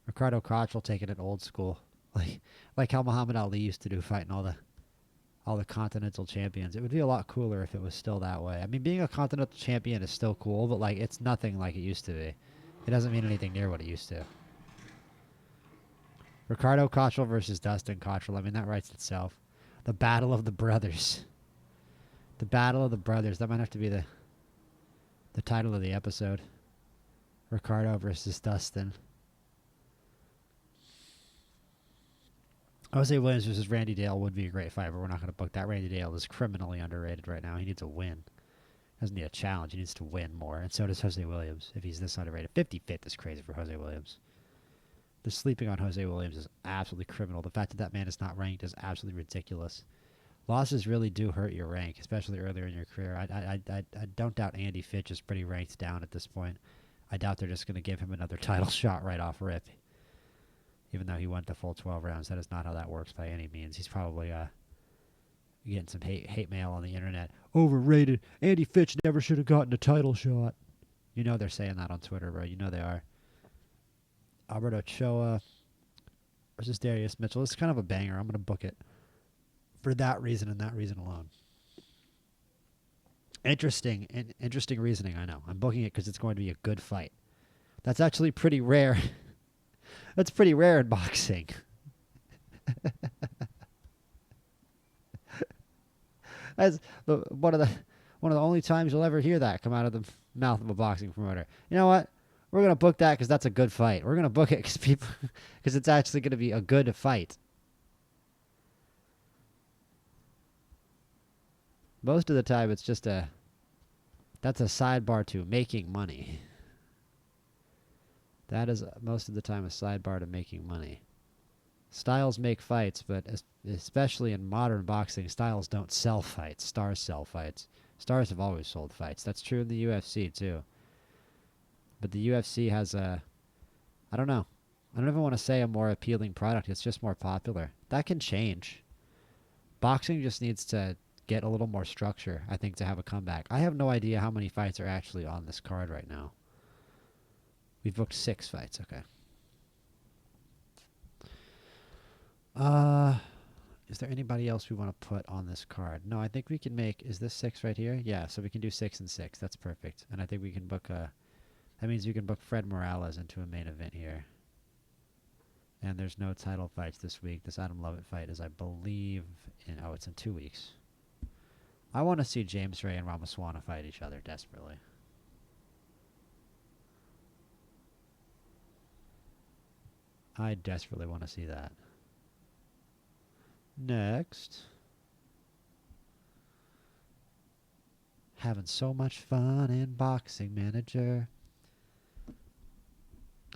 Ricardo Cottrell taking it old school. Like how Muhammad Ali used to do, fighting all the continental champions. It would be a lot cooler if it was still that way. I mean, being a continental champion is still cool, but it's nothing like it used to be. It doesn't mean anything near what it used to. Ricardo Cottrell versus Dustin Cottrell. I mean, that writes itself. The Battle of the Brothers. The Battle of the Brothers. That might have to be the title of the episode. Ricardo versus Dustin. Jose Williams versus Randy Dale would be a great fight, but we're not going to book that. Randy Dale is criminally underrated right now. He needs a win. Doesn't need a challenge. He needs to win more, and so does Jose Williams if he's this underrated. 55th is crazy for Jose Williams. The sleeping on Jose Williams is absolutely criminal. The fact that that man is not ranked is absolutely ridiculous. Losses really do hurt your rank, especially earlier in your career. I don't doubt Andy Fitch is pretty ranked down at this point. I doubt they're just going to give him another title shot right off rip. Even though he went the full 12 rounds, that is not how that works by any means. He's probably getting some hate mail on the internet. Overrated. Andy Fitch never should have gotten a title shot. You know they're saying that on Twitter, bro. You know they are. Albert Ochoa versus Darius Mitchell. This is kind of a banger. I'm going to book it for that reason and that reason alone. Interesting reasoning, I know. I'm booking it because it's going to be a good fight. That's actually pretty rare. That's pretty rare in boxing. That's one of One of the only times you'll ever hear that come out of the mouth of a boxing promoter. You know what? We're gonna book that because that's a good fight. We're gonna book it because people, because it's actually gonna be a good fight. Most of the time, it's just that's a sidebar to making money. That is most of the time a sidebar to making money. Styles make fights, but especially in modern boxing, styles don't sell fights. Stars sell fights. Stars have always sold fights. That's true in the UFC too. But the UFC has I don't know. I don't even want to say a more appealing product. It's just more popular. That can change. Boxing just needs to get a little more structure, I think, to have a comeback. I have no idea how many fights are actually on this card right now. We've booked 6 fights. Okay. Is there anybody else we want to put on this card? No, I think we can make... Is this 6 right here? Yeah, so we can do 6 and 6. That's perfect. And I think we can book a... That means we can book Fred Morales into a main event here. And there's no title fights this week. This Adam Lovett fight is, I believe, in... Oh, it's in 2 weeks. I want to see James Ray and Ramaswamy fight each other desperately. I desperately want to see that. Next. Having so much fun in Boxing Manager.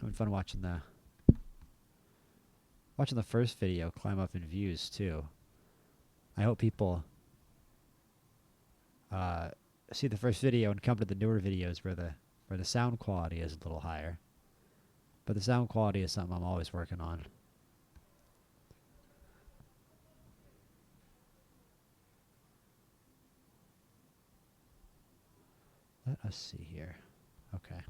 Having fun watching the first video climb up in views too. I hope people see the first video and come to the newer videos where the sound quality is a little higher. But the sound quality is something I'm always working on. Let us see here. Okay.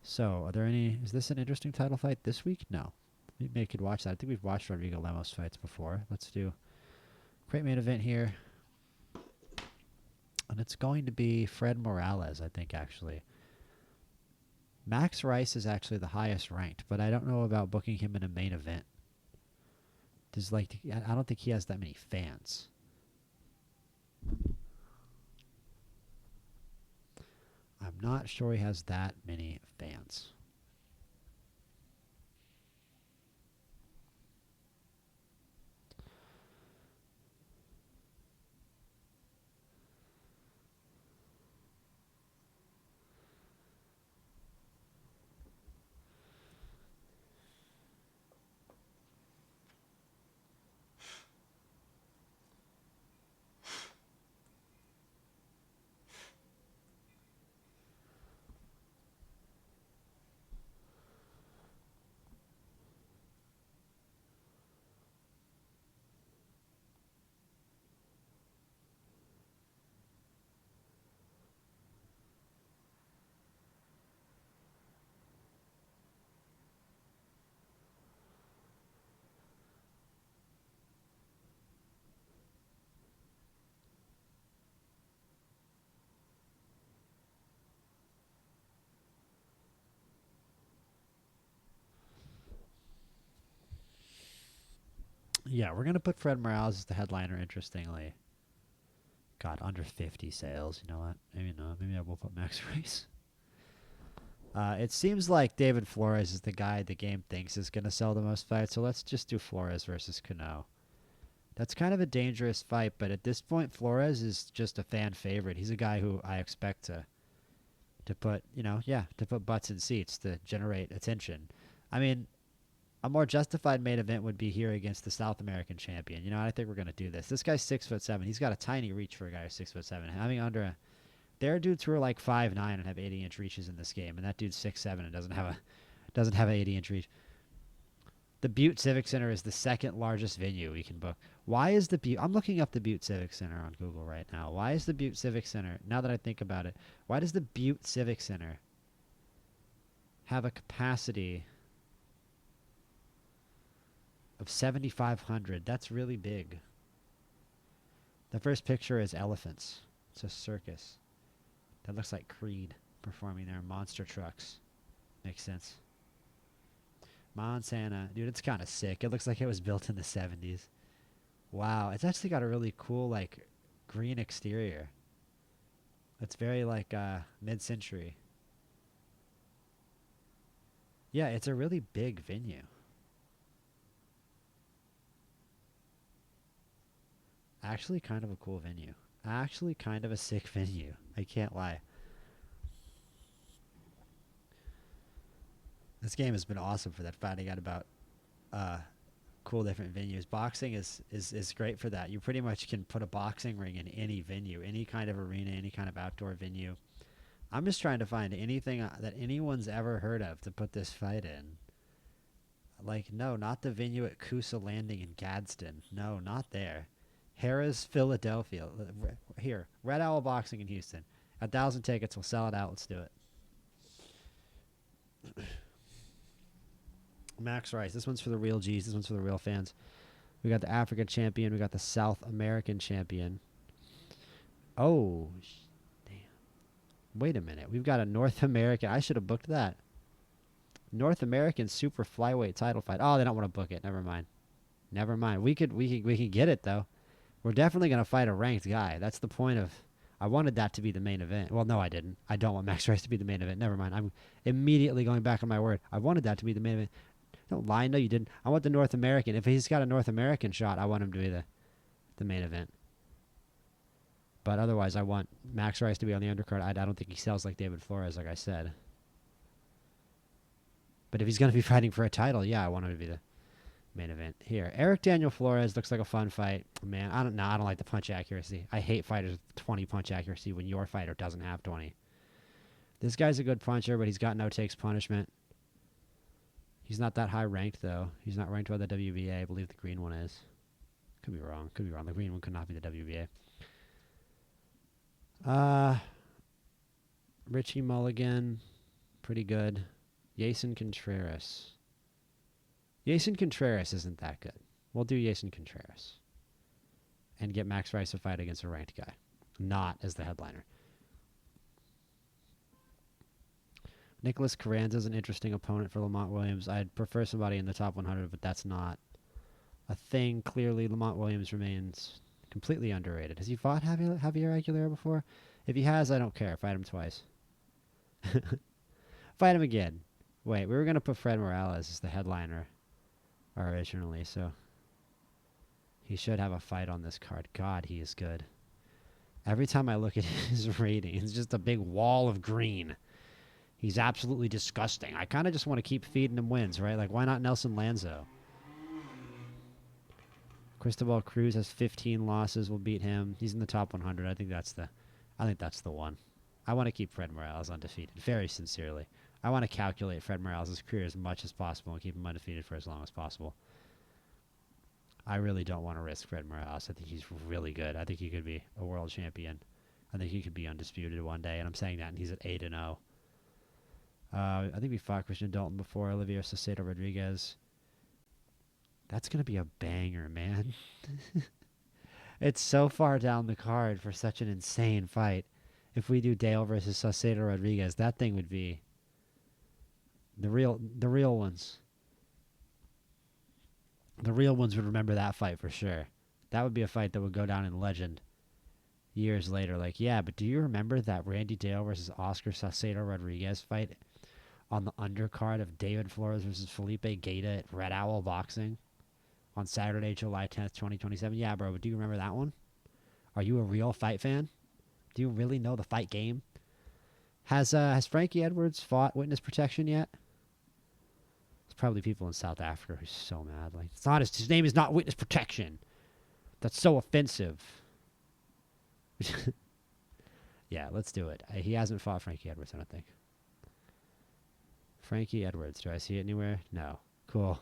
So, are there any... Is this an interesting title fight this week? No. Maybe I could watch that. I think we've watched Rodrigo Lemos fights before. Let's do great main event here. And it's going to be Fred Morales, I think, actually. Max Rice is actually the highest ranked, but I don't know about booking him in a main event. I don't think he has that many fans. I'm not sure he has that many fans. Yeah, we're going to put Fred Morales as the headliner, interestingly. God, under 50 sales. You know what? Maybe not. Maybe I will put Max Rice. It seems like David Flores is the guy the game thinks is going to sell the most fights, so let's just do Flores versus Cano. That's kind of a dangerous fight, but at this point, Flores is just a fan favorite. He's a guy who I expect to put, to put butts in seats to generate attention. I mean, a more justified main event would be here against the South American champion. I think we're going to do this. This guy's 6'7". He's got a tiny reach for a guy who's 6'7". There are dudes who are like 5'9" and have 80-inch reaches in this game, and that dude's 6'7" and doesn't have an 80-inch reach. The Butte Civic Center is the second largest venue we can book. Why is the Butte... I'm looking up the Butte Civic Center on Google right now. Why is the Butte Civic Center... Now that I think about it, why does the Butte Civic Center have a capacity of 7,500? That's really big. The first picture is elephants. It's a circus. That looks like Creed performing their monster trucks. Makes sense. Montana. Dude, it's kind of sick. It looks like it was built in the 70s. Wow. It's actually got a really cool, green exterior. It's very like mid-century. Yeah, it's a really big venue. Actually, kind of a cool venue. Actually, kind of a sick venue. I can't lie. This game has been awesome for that. Finding out about uh, cool different venues. Boxing is great for that. You pretty much can put a boxing ring in any venue, any kind of arena, any kind of outdoor venue. I'm just trying to find anything that anyone's ever heard of to put this fight in. Like, no, not the venue at Coosa Landing in Gadsden. No, not there. Harrah's, Philadelphia. Here, Red Owl Boxing in Houston. 1,000 tickets. We'll sell it out. Let's do it. Max Rice. This one's for the real G's. This one's for the real fans. We got the African champion. We got the South American champion. Oh, damn. Wait a minute. We've got a North American. I should have booked that. North American super flyweight title fight. Oh, they don't want to book it. Never mind. Never mind. We could get it though. We're definitely gonna fight a ranked guy. That's the point of. I wanted that to be the main event. Well, no, I didn't. I don't want Max Rice to be the main event. Never mind. I'm immediately going back on my word. I wanted that to be the main event. Don't lie. No, you didn't. I want the North American. If he's got a North American shot, I want him to be the main event. But otherwise, I want Max Rice to be on the undercard. I don't think he sells like David Flores, like I said. But if he's going to be fighting for a title, yeah, I want him to be the main event. Here, Eric Daniel Flores looks like a fun fight. Man, I don't like the punch accuracy. I hate fighters with 20 punch accuracy when your fighter doesn't have 20. This guy's a good puncher, but he's got no takes punishment. He's not that high ranked, though. He's not ranked by the WBA. I believe the green one is. Could be wrong. Could be wrong. The green one could not be the WBA. Richie Mulligan, pretty good. Jason Contreras. Jason Contreras isn't that good. We'll do Jason Contreras. And get Max Rice to fight against a ranked guy. Not as the headliner. Nicholas Carranza is an interesting opponent for Lamont Williams. I'd prefer somebody in the top 100, but that's not a thing. Clearly, Lamont Williams remains completely underrated. Has he fought Javier Aguilera before? If he has, I don't care. Fight him twice. Fight him again. Wait, we were going to put Fred Morales as the headliner originally, so he should have a fight on this card. God, he is good. Every time I look at his rating, it's just a big wall of green. He's absolutely disgusting. I kind of just want to keep feeding him wins, right? Like, why not Nelson Lanzo? Cristobal Cruz has 15 losses. We'll beat him. He's in the top 100. I think that's the one. I want to keep Fred Morales undefeated, very sincerely. I want to calculate Fred Morales' career as much as possible and keep him undefeated for as long as possible. I really don't want to risk Fred Morales. I think he's really good. I think he could be a world champion. I think he could be undisputed one day, and I'm saying that, and he's at 8-0. I think we fought Christian Dalton before, Olivier Cicero Rodriguez. That's going to be a banger, man. It's so far down the card for such an insane fight. If we do Dale versus Cicero Rodriguez, that thing would be the real ones. The real ones would remember that fight for sure. That would be a fight that would go down in legend years later. Like, yeah, but do you remember that Randy Dale versus Oscar Cicero Rodriguez fight on the undercard of David Flores versus Felipe Gueda at Red Owl Boxing on Saturday, July 10th, 2027? Yeah, bro, but do you remember that one? Are you a real fight fan? Do you really know the fight game? Has Frankie Edwards fought witness protection yet? There's probably people in South Africa who's so mad. Like, it's not his name is not witness protection. That's so offensive. Yeah, let's do it. He hasn't fought Frankie Edwards, I don't think. Frankie Edwards. Do I see it anywhere? No. Cool.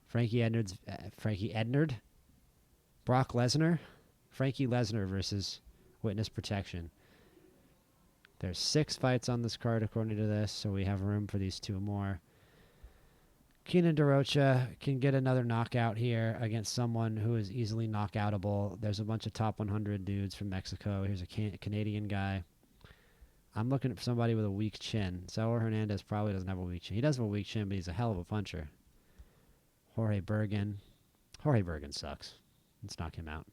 Frankie Edwards. Frankie Ednard. Brock Lesnar. Frankie Lesnar versus witness protection. There's 6 fights on this card according to this, so we have room for these 2 more. Keenan DeRocha can get another knockout here against someone who is easily knockoutable. There's a bunch of top 100 dudes from Mexico. Here's a Canadian guy. I'm looking for somebody with a weak chin. Saul Hernandez probably doesn't have a weak chin. He does have a weak chin, but he's a hell of a puncher. Jorge Bergen. Jorge Bergen sucks. Let's knock him out.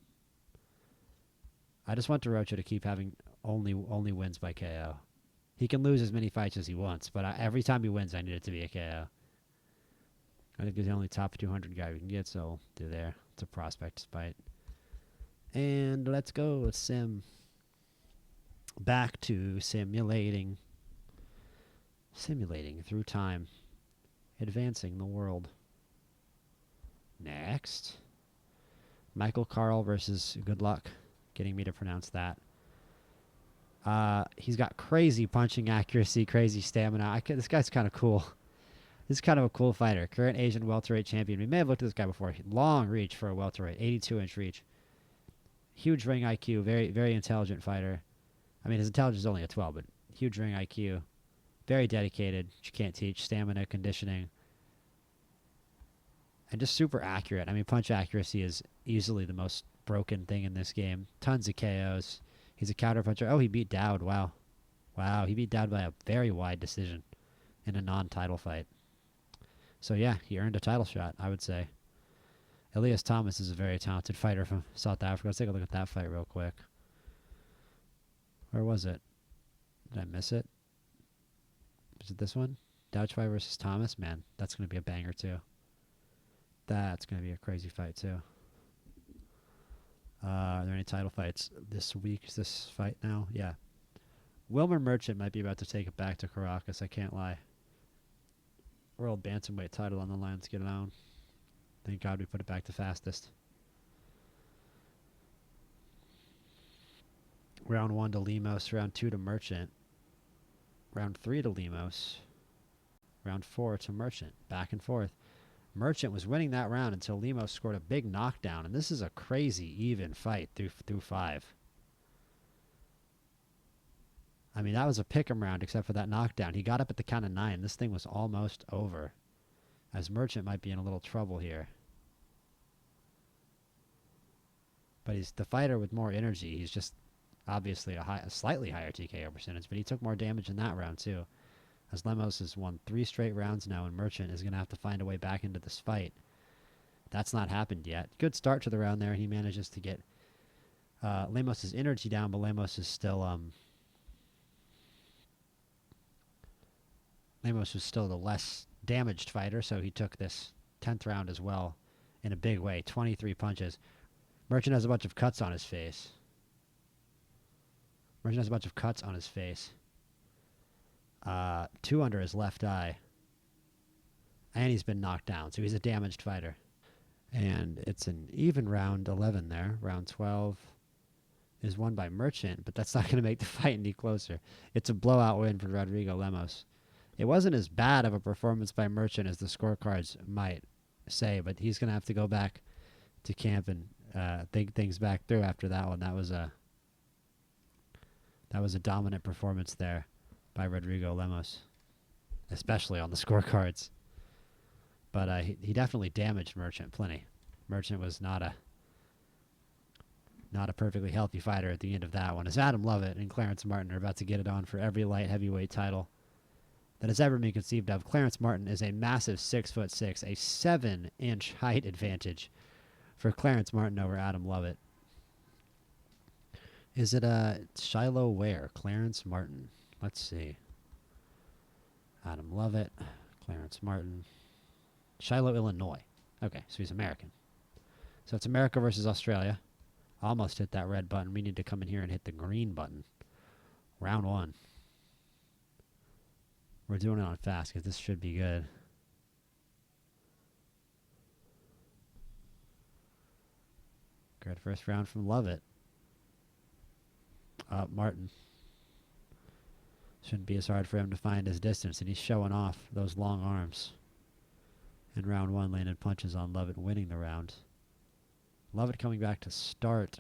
I just want DeRocha to keep having only wins by KO. He can lose as many fights as he wants, but every time he wins, I need it to be a KO. I think he's the only top 200 guy we can get, so we'll do there. It's a prospect fight. And let's go sim. Back to simulating. Simulating through time. Advancing the world. Next. Michael Carl versus Good Luck. Getting me to pronounce that. He's got crazy punching accuracy, crazy stamina. This guy's kind of cool. This is kind of a cool fighter. Current Asian welterweight champion. We may have looked at this guy before. Long reach for a welterweight. 82-inch reach. Huge ring IQ. Very, very intelligent fighter. I mean, his intelligence is only a 12, but huge ring IQ. Very dedicated. Which you can't teach. Stamina, conditioning. And just super accurate. I mean, punch accuracy is easily the most broken thing in this game. Tons of KOs. He's a counter puncher. Oh, he beat Dowd. Wow. Wow, he beat Dowd by a very wide decision in a non-title fight. So, yeah, he earned a title shot, I would say. Elias Thomas is a very talented fighter from South Africa. Let's take a look at that fight real quick. Where was it? Did I miss it? Was it this one? Douchfire versus Thomas? Man, that's going to be a banger, too. That's going to be a crazy fight, too. Are there any title fights this week? Is this fight now? Yeah. Wilmer Merchant might be about to take it back to Caracas. I can't lie. World Bantamweight title on the line. Let's get it on. Thank God we put it back to fastest. Round 1 to Lemos. Round 2 to Merchant. Round 3 to Lemos. Round 4 to Merchant. Back and forth. Merchant was winning that round until Lemos scored a big knockdown. And this is a crazy even fight through 5. I mean, that was a pick'em round except for that knockdown. He got up at the count of 9. This thing was almost over. As Merchant might be in a little trouble here. But he's the fighter with more energy. He's just obviously a slightly higher TKO percentage. But he took more damage in that round too. As Lemos has won 3 straight rounds now, and Merchant is going to have to find a way back into this fight. That's not happened yet. Good start to the round there. He manages to get Lemos' energy down, but Lemos is still... Lemos was still the less damaged fighter, so he took this 10th round as well in a big way. 23 punches. Merchant has a bunch of cuts on his face. Merchant has a bunch of cuts on his face. 2 under his left eye. And he's been knocked down, so he's a damaged fighter. And it's an even round 11 there. Round 12 is won by Merchant, but that's not going to make the fight any closer. It's a blowout win for Rodrigo Lemos. It wasn't as bad of a performance by Merchant as the scorecards might say, but he's going to have to go back to camp and think things back through after that one. That was a dominant performance there by Rodrigo Lemos, especially on the scorecards. But he definitely damaged Merchant plenty. Merchant was not a perfectly healthy fighter at the end of that one. As Adam Lovett and Clarence Martin are about to get it on for every light heavyweight title that has ever been conceived of. Clarence Martin is a massive 6'6", a 7-inch height advantage for Clarence Martin over Adam Lovett. Is it Shiloh Ware? Clarence Martin. Let's see. Adam Lovett, Clarence Martin. Shiloh, Illinois. Okay, so he's American. So it's America versus Australia. Almost hit that red button. We need to come in here and hit the green button. Round 1. We're doing it on fast because this should be good. Good first round from Lovett. Martin. Shouldn't be as hard for him to find his distance, and he's showing off those long arms. In round 1, landed punches on Lovett, winning the round. Lovett coming back to start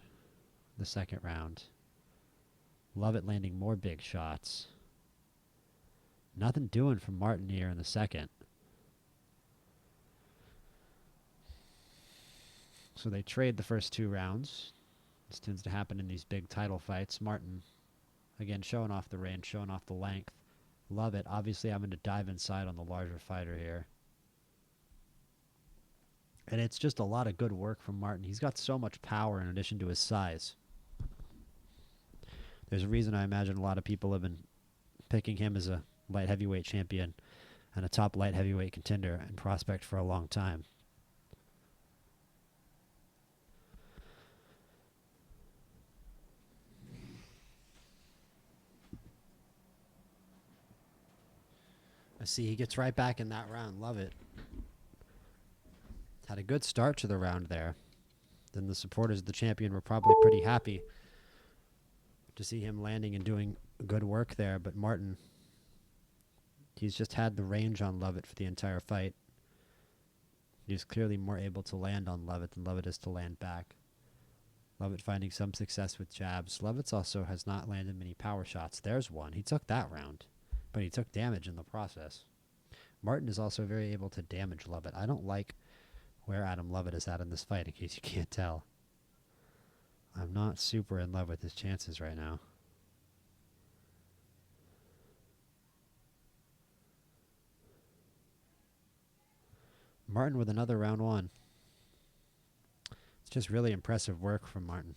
the second round. Lovett landing more big shots. Nothing doing from Martin here in the second. So they trade the first 2 rounds. This tends to happen in these big title fights. Martin, again, showing off the range, showing off the length. Lovett, obviously having to dive inside on the larger fighter here. And it's just a lot of good work from Martin. He's got so much power in addition to his size. There's a reason I imagine a lot of people have been picking him as a light heavyweight champion and a top light heavyweight contender and prospect for a long time. I see he gets right back in that round. Love it. Had a good start to the round there. Then the supporters of the champion were probably pretty happy to see him landing and doing good work there. But Martin, he's just had the range on Lovett for the entire fight. He's clearly more able to land on Lovett than Lovett is to land back. Lovett finding some success with jabs. Lovett also has not landed many power shots. There's one. He took that round, but he took damage in the process. Martin is also very able to damage Lovett. I don't like where Adam Lovett is at in this fight, in case you can't tell. I'm not super in love with his chances right now. Martin with another round one. It's just really impressive work from Martin.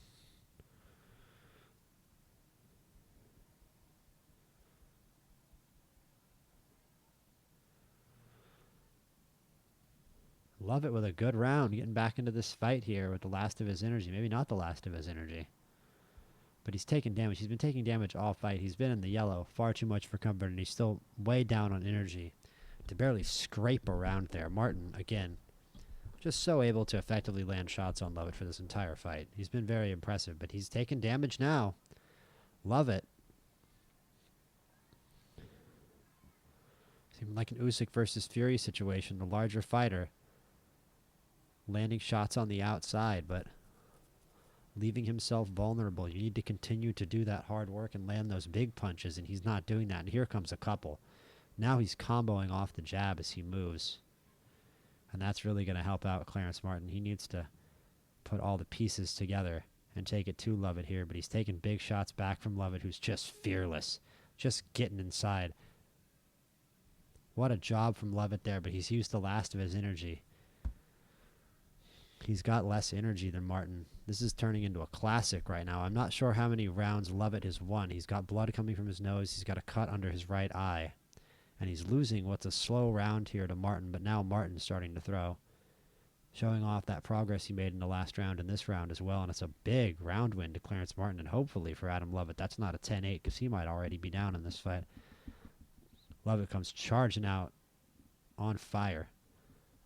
Lovett with a good round, getting back into this fight here with the last of his energy. Maybe not the last of his energy, but he's taking damage. He's been taking damage all fight. He's been in the yellow far too much for comfort, and he's still way down on energy to barely scrape around there. Martin, again, just so able to effectively land shots on Lovett for this entire fight. He's been very impressive, but he's taking damage now. Lovett. Seemed like an Usyk versus Fury situation, the larger fighter landing shots on the outside, but leaving himself vulnerable. You need to continue to do that hard work and land those big punches, and he's not doing that. And here comes a couple. Now he's comboing off the jab as he moves, and that's really going to help out Clarence Martin. He needs to put all the pieces together and take it to Lovett here, but he's taking big shots back from Lovett, who's just fearless, just getting inside. What a job from Lovett there, but he's used the last of his energy. He's got less energy than Martin. This is turning into a classic right now. I'm not sure how many rounds Lovett has won. He's got blood coming from his nose. He's got a cut under his right eye. And he's losing what's a slow round here to Martin, but now Martin's starting to throw, showing off that progress he made in the last round and this round as well. And it's a big round win to Clarence Martin, and hopefully for Adam Lovett, that's not a 10-8 because he might already be down in this fight. Lovett comes charging out on fire,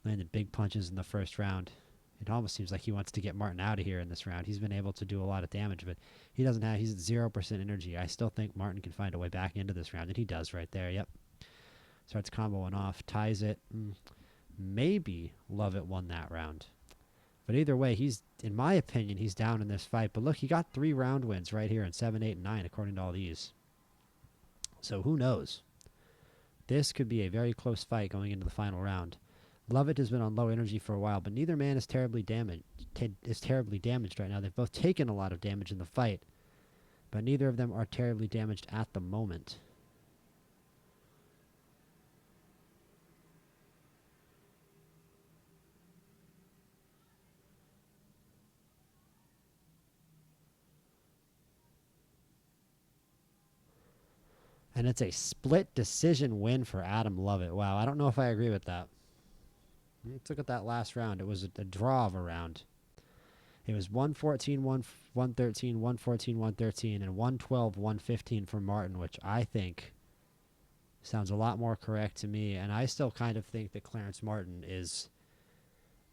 landed big punches in the first round. It almost seems like he wants to get Martin out of here in this round. He's been able to do a lot of damage, but he's at 0% energy. I still think Martin can find a way back into this round, and he does right there. Yep. Starts comboing off, ties it. Maybe Lovett won that round. But either way, in my opinion, he's down in this fight. But look, he got 3 round wins right here in 7, 8, and 9, according to all these. So who knows? This could be a very close fight going into the final round. Lovett has been on low energy for a while, but neither man is terribly damaged right now. They've both taken a lot of damage in the fight, but neither of them are terribly damaged at the moment. And it's a split decision win for Adam Lovett. Wow, I don't know if I agree with that. Let's look at that last round. It was a draw of a round. It was 114, 113, 114, 113, and 112, 115 for Martin, which I think sounds a lot more correct to me. And I still kind of think that Clarence Martin is,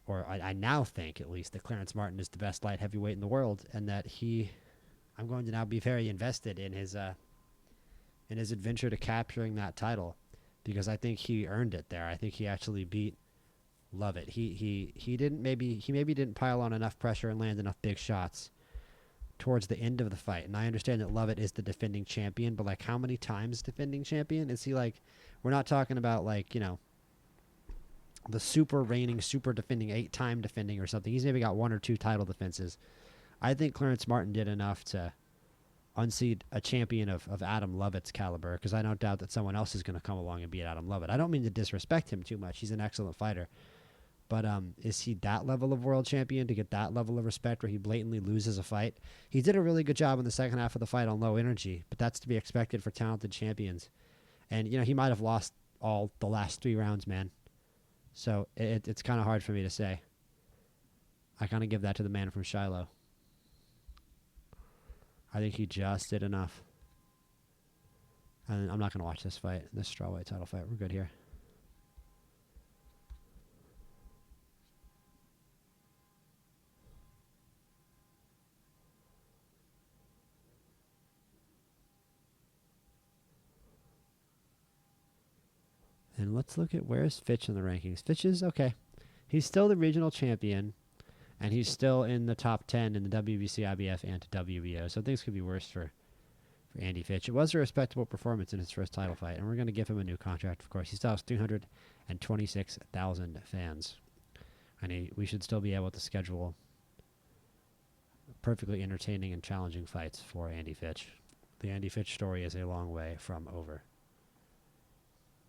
or I now think at least, that Clarence Martin is the best light heavyweight in the world, and that I'm going to now be very invested in his adventure to capturing that title, because I think he earned it there. I think he actually beat Lovett. He maybe didn't pile on enough pressure and land enough big shots towards the end of the fight. And I understand that Lovett is the defending champion, but like, how many times defending champion is he? Like, we're not talking about, like, you know, the super reigning, super defending, 8-time defending or something. He's maybe got 1 or 2 title defenses. I think Clarence Martin did enough to unseat a champion of Adam Lovett's caliber, because I don't doubt that someone else is going to come along and beat Adam Lovett. I don't mean to disrespect him too much. He's an excellent fighter. But is he that level of world champion to get that level of respect where he blatantly loses a fight? He did a really good job in the second half of the fight on low energy, but that's to be expected for talented champions. And, he might have lost all the last 3 rounds, man. So it's kind of hard for me to say. I kind of give that to the man from Shiloh. I think he just did enough. And I'm not going to watch this fight, this strawweight title fight. We're good here. And let's look at where's Fitch in the rankings. Fitch is okay. He's still the regional champion, and he's still in the top 10 in the WBC, IBF, and WBO. So things could be worse for Andy Fitch. It was a respectable performance in his first title fight, and we're going to give him a new contract, of course. He still has 326,000 fans. And we should still be able to schedule perfectly entertaining and challenging fights for Andy Fitch. The Andy Fitch story is a long way from over.